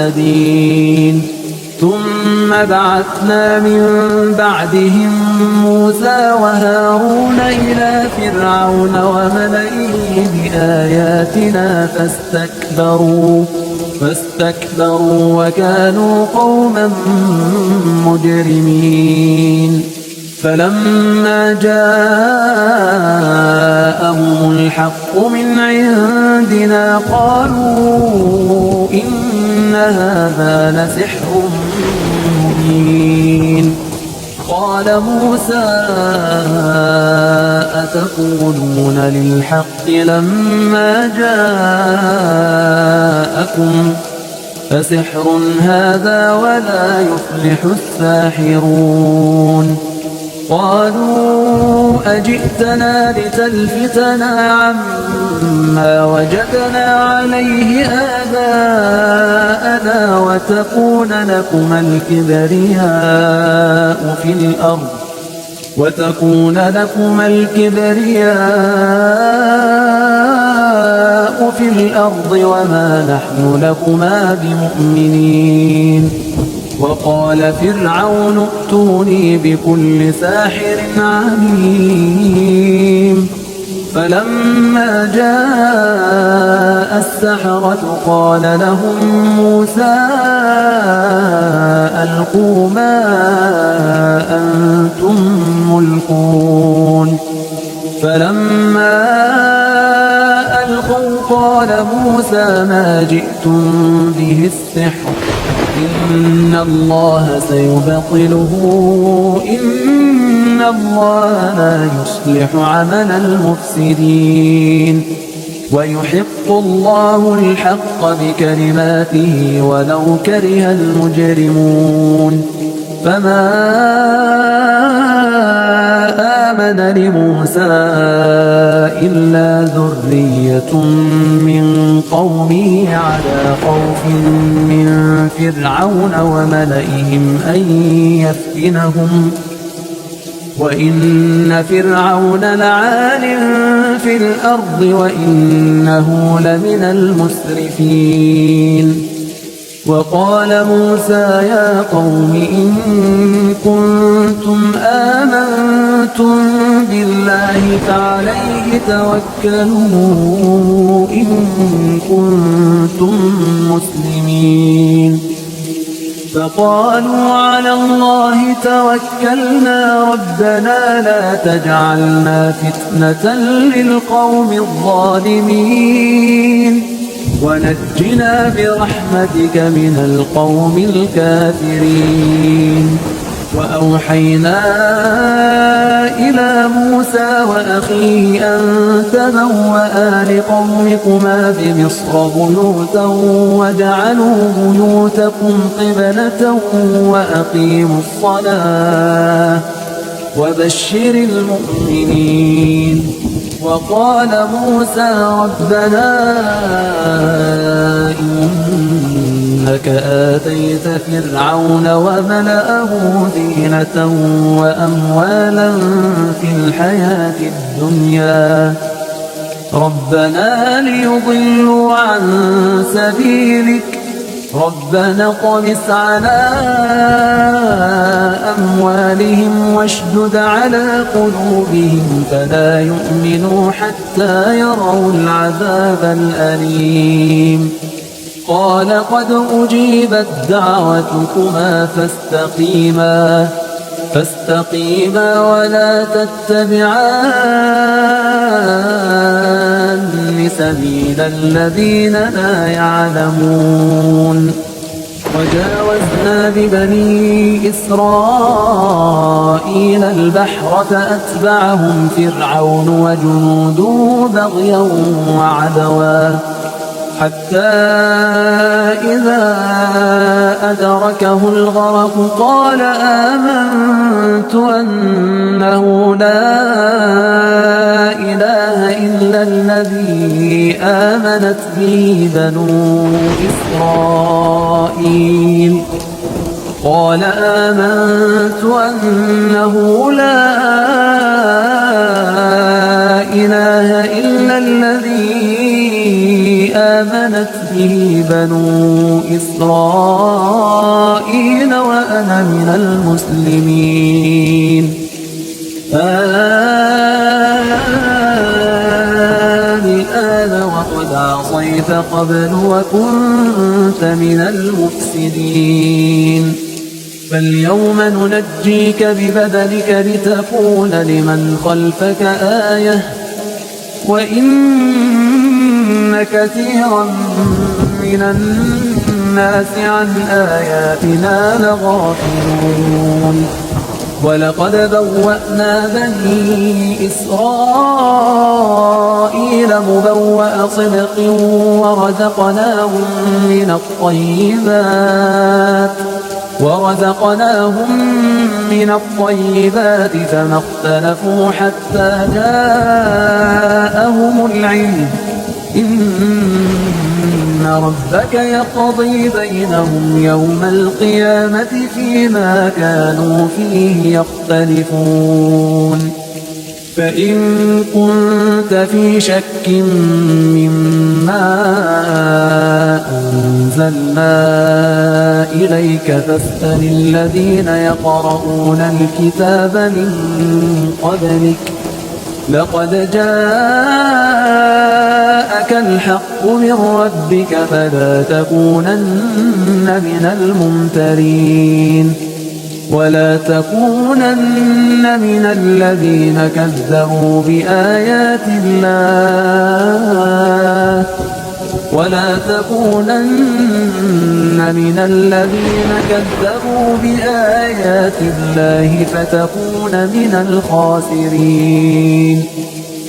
المعتدين ثم بعثنا من بعدهم موسى وهارون إلى فرعون وملئه بآياتنا فاستكبروا وكانوا قوما مجرمين فلما جاءهم الحق من عندنا قالوا إن هذا لسحر مبين قال موسى أتقولون للحق لما جاءكم فسحر هذا ولا يفلح الساحرون قالوا أجئتنا لتلفتنا عما وجدنا عليه آباءنا وتكون لكما الكبرياء في الأرض وما نحن لكما بمؤمنين وقال فرعون ائتوني بكل ساحر عليم فلما جاء السحرة قال لهم موسى ألقوا ما أنتم ملقون فلما ألقوا قال موسى ما جئتم به السحر إن الله سيبطله إن الله لا يصلح عمل المفسدين ويحق الله الحق بكلماته ولو كره المجرمون فما آمن لموسى إلا ذرية من قومه على خوف من فرعون وملئهم أن يفتنهم وإن فرعون لعال في الأرض وإنه لمن المسرفين وقال موسى يا قوم إن كنتم آمنتم بالله فعليه توكلوا إن كنتم مسلمين فقالوا على الله توكلنا ربنا لا تجعلنا فتنة للقوم الظالمين ونجنا برحمتك من القوم الكافرين وأوحينا إلى موسى وأخيه أن تبوأ لقومكما بمصر بيوتا وجعلوا بيوتكم قبلة وأقيموا الصلاة وبشر المؤمنين وقال موسى ربنا إنك آتيت فرعون وملأه زينة وأموالا في الحياة الدنيا ربنا ليضلوا عن سبيلك ربنا اطمس على أموالهم واشدد على قلوبهم فلا يؤمنوا حتى يروا العذاب الأليم قال قد أجيبت دعوتكما فاستقيما ولا تتبعان سبيل الذين لا يعلمون وجاوزنا ببني إسرائيل البحر فأتبعهم فرعون وجنوده بغيا وعدوا حتى إذا أدركه الغرق قال آمنت أنه لا إله إلا الذي آمنت به بنو إسرائيل قال آمنت أنه لا إله إلا الذي آمنت به بنو إسرائيل وأنا من المسلمين الآن وقد عصيت قبل وكنت من المفسدين فاليوم ننجيك ببدنك لتكون لمن خلفك آية وإن كثيرا من الناس عن آياتنا لغافلون ولقد بوأنا بني إسرائيل مبوأ صدق ورزقناهم من الطيبات فما اختلفوا حتى جاءهم العلم إن ربك يقضي بينهم يوم القيامة فيما كانوا فيه يختلفون فإن كنت في شك مما أنزلنا إليك فاسأل الذين يقرؤون الكتاب من قبلك لقد جاءك الحق من ربك فلا تكونن من الممترين ولا تكونن من الذين كذبوا بآيات الله ولا تكونن من الذين كذبوا بآيات الله فتكون من الخاسرين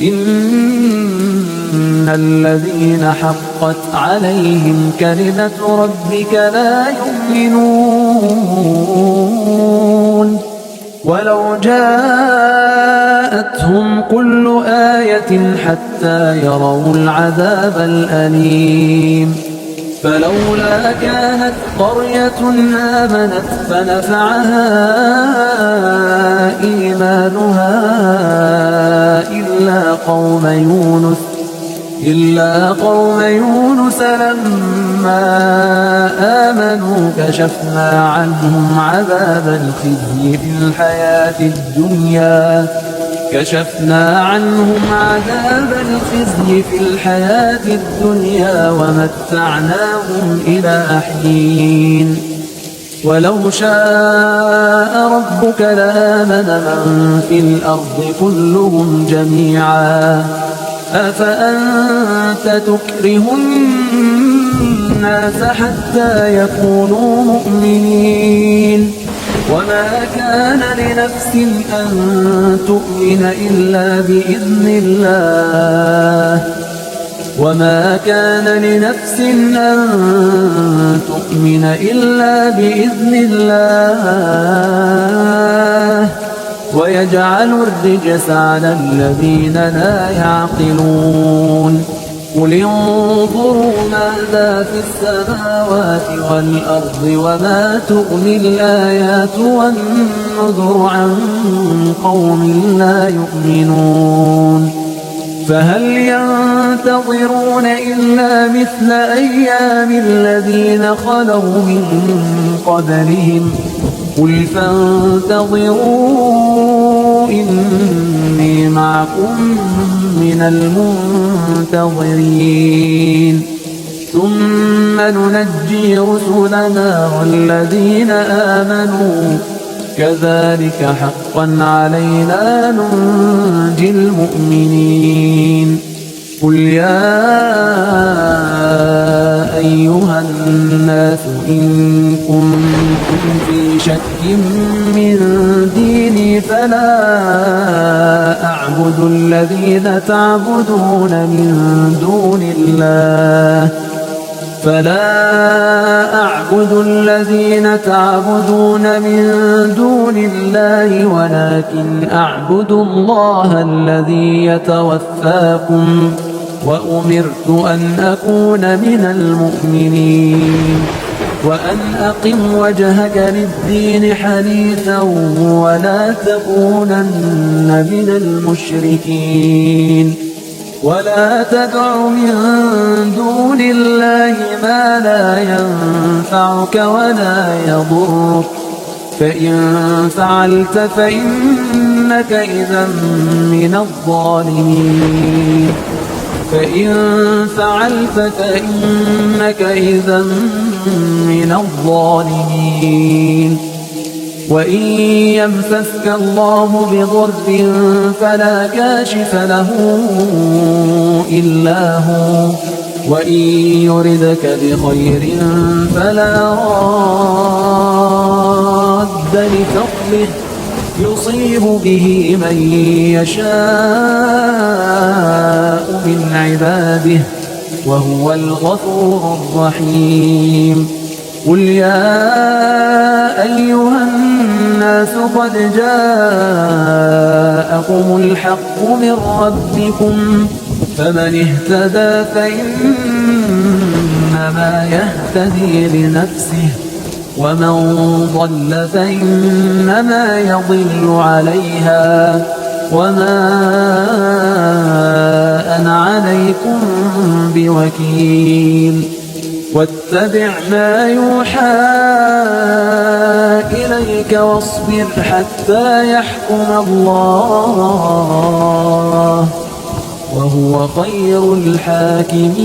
إن الذين حقت عليهم كلمة ربك لا يؤمنون ولو جاءتهم كل آية حتى يروا العذاب الأليم فلولا كانت قرية آمنت فنفعها إيمانها إلا قوم يونس لما آمنوا كشفنا عنهم عذاب الخزي في الحياة الدنيا ومتعناهم إلى حين ولو شاء ربك لآمن من في الأرض كلهم جميعا أفأنت تكره الناس حتى يكونوا مؤمنين وما كان لنفس أن تؤمن إلا بإذن الله ويجعل الرجس على الذين لا يعقلون قل انظروا ماذا في السماوات والأرض وما تغني الآيات والنذر عن قوم لا يؤمنون فهل ينتظرون إلا مثل أيام الذين خلوا من قبلهم قل فانتظروا إني معكم من المنتظرين ثم ننجي رسلنا والذين آمنوا كذلك حقا علينا ننجي المؤمنين قل يا أيها الناس إن كنتم في شك من ديني فلا أعبد الذين تعبدون من دون الله ولكن أعبد الله الذي يتوفاكم وأمرت أن أكون من المؤمنين وأن أقم وجهك للدين حنيفا ولا تكونن من المشركين ولا تدع من دون الله ما لا ينفعك ولا يضرك فإن فعلت فإنك إذا من الظالمين وإن يمسسك الله بضر فلا كاشف له إلا هو وإن يردك بخير فلا راد لفضله يصيب به من يشاء من عباده وهو الغفور الرحيم قل يا أيها الناس قد جاءكم الحق من ربكم فمن اهتدى فإنما يهتدي لنفسه ومن ضل فإنما يضل عليها وما أنا عليكم بوكيل واتبع ما يوحى إليك واصبر حتى يحكم الله وهو خير الحاكمين.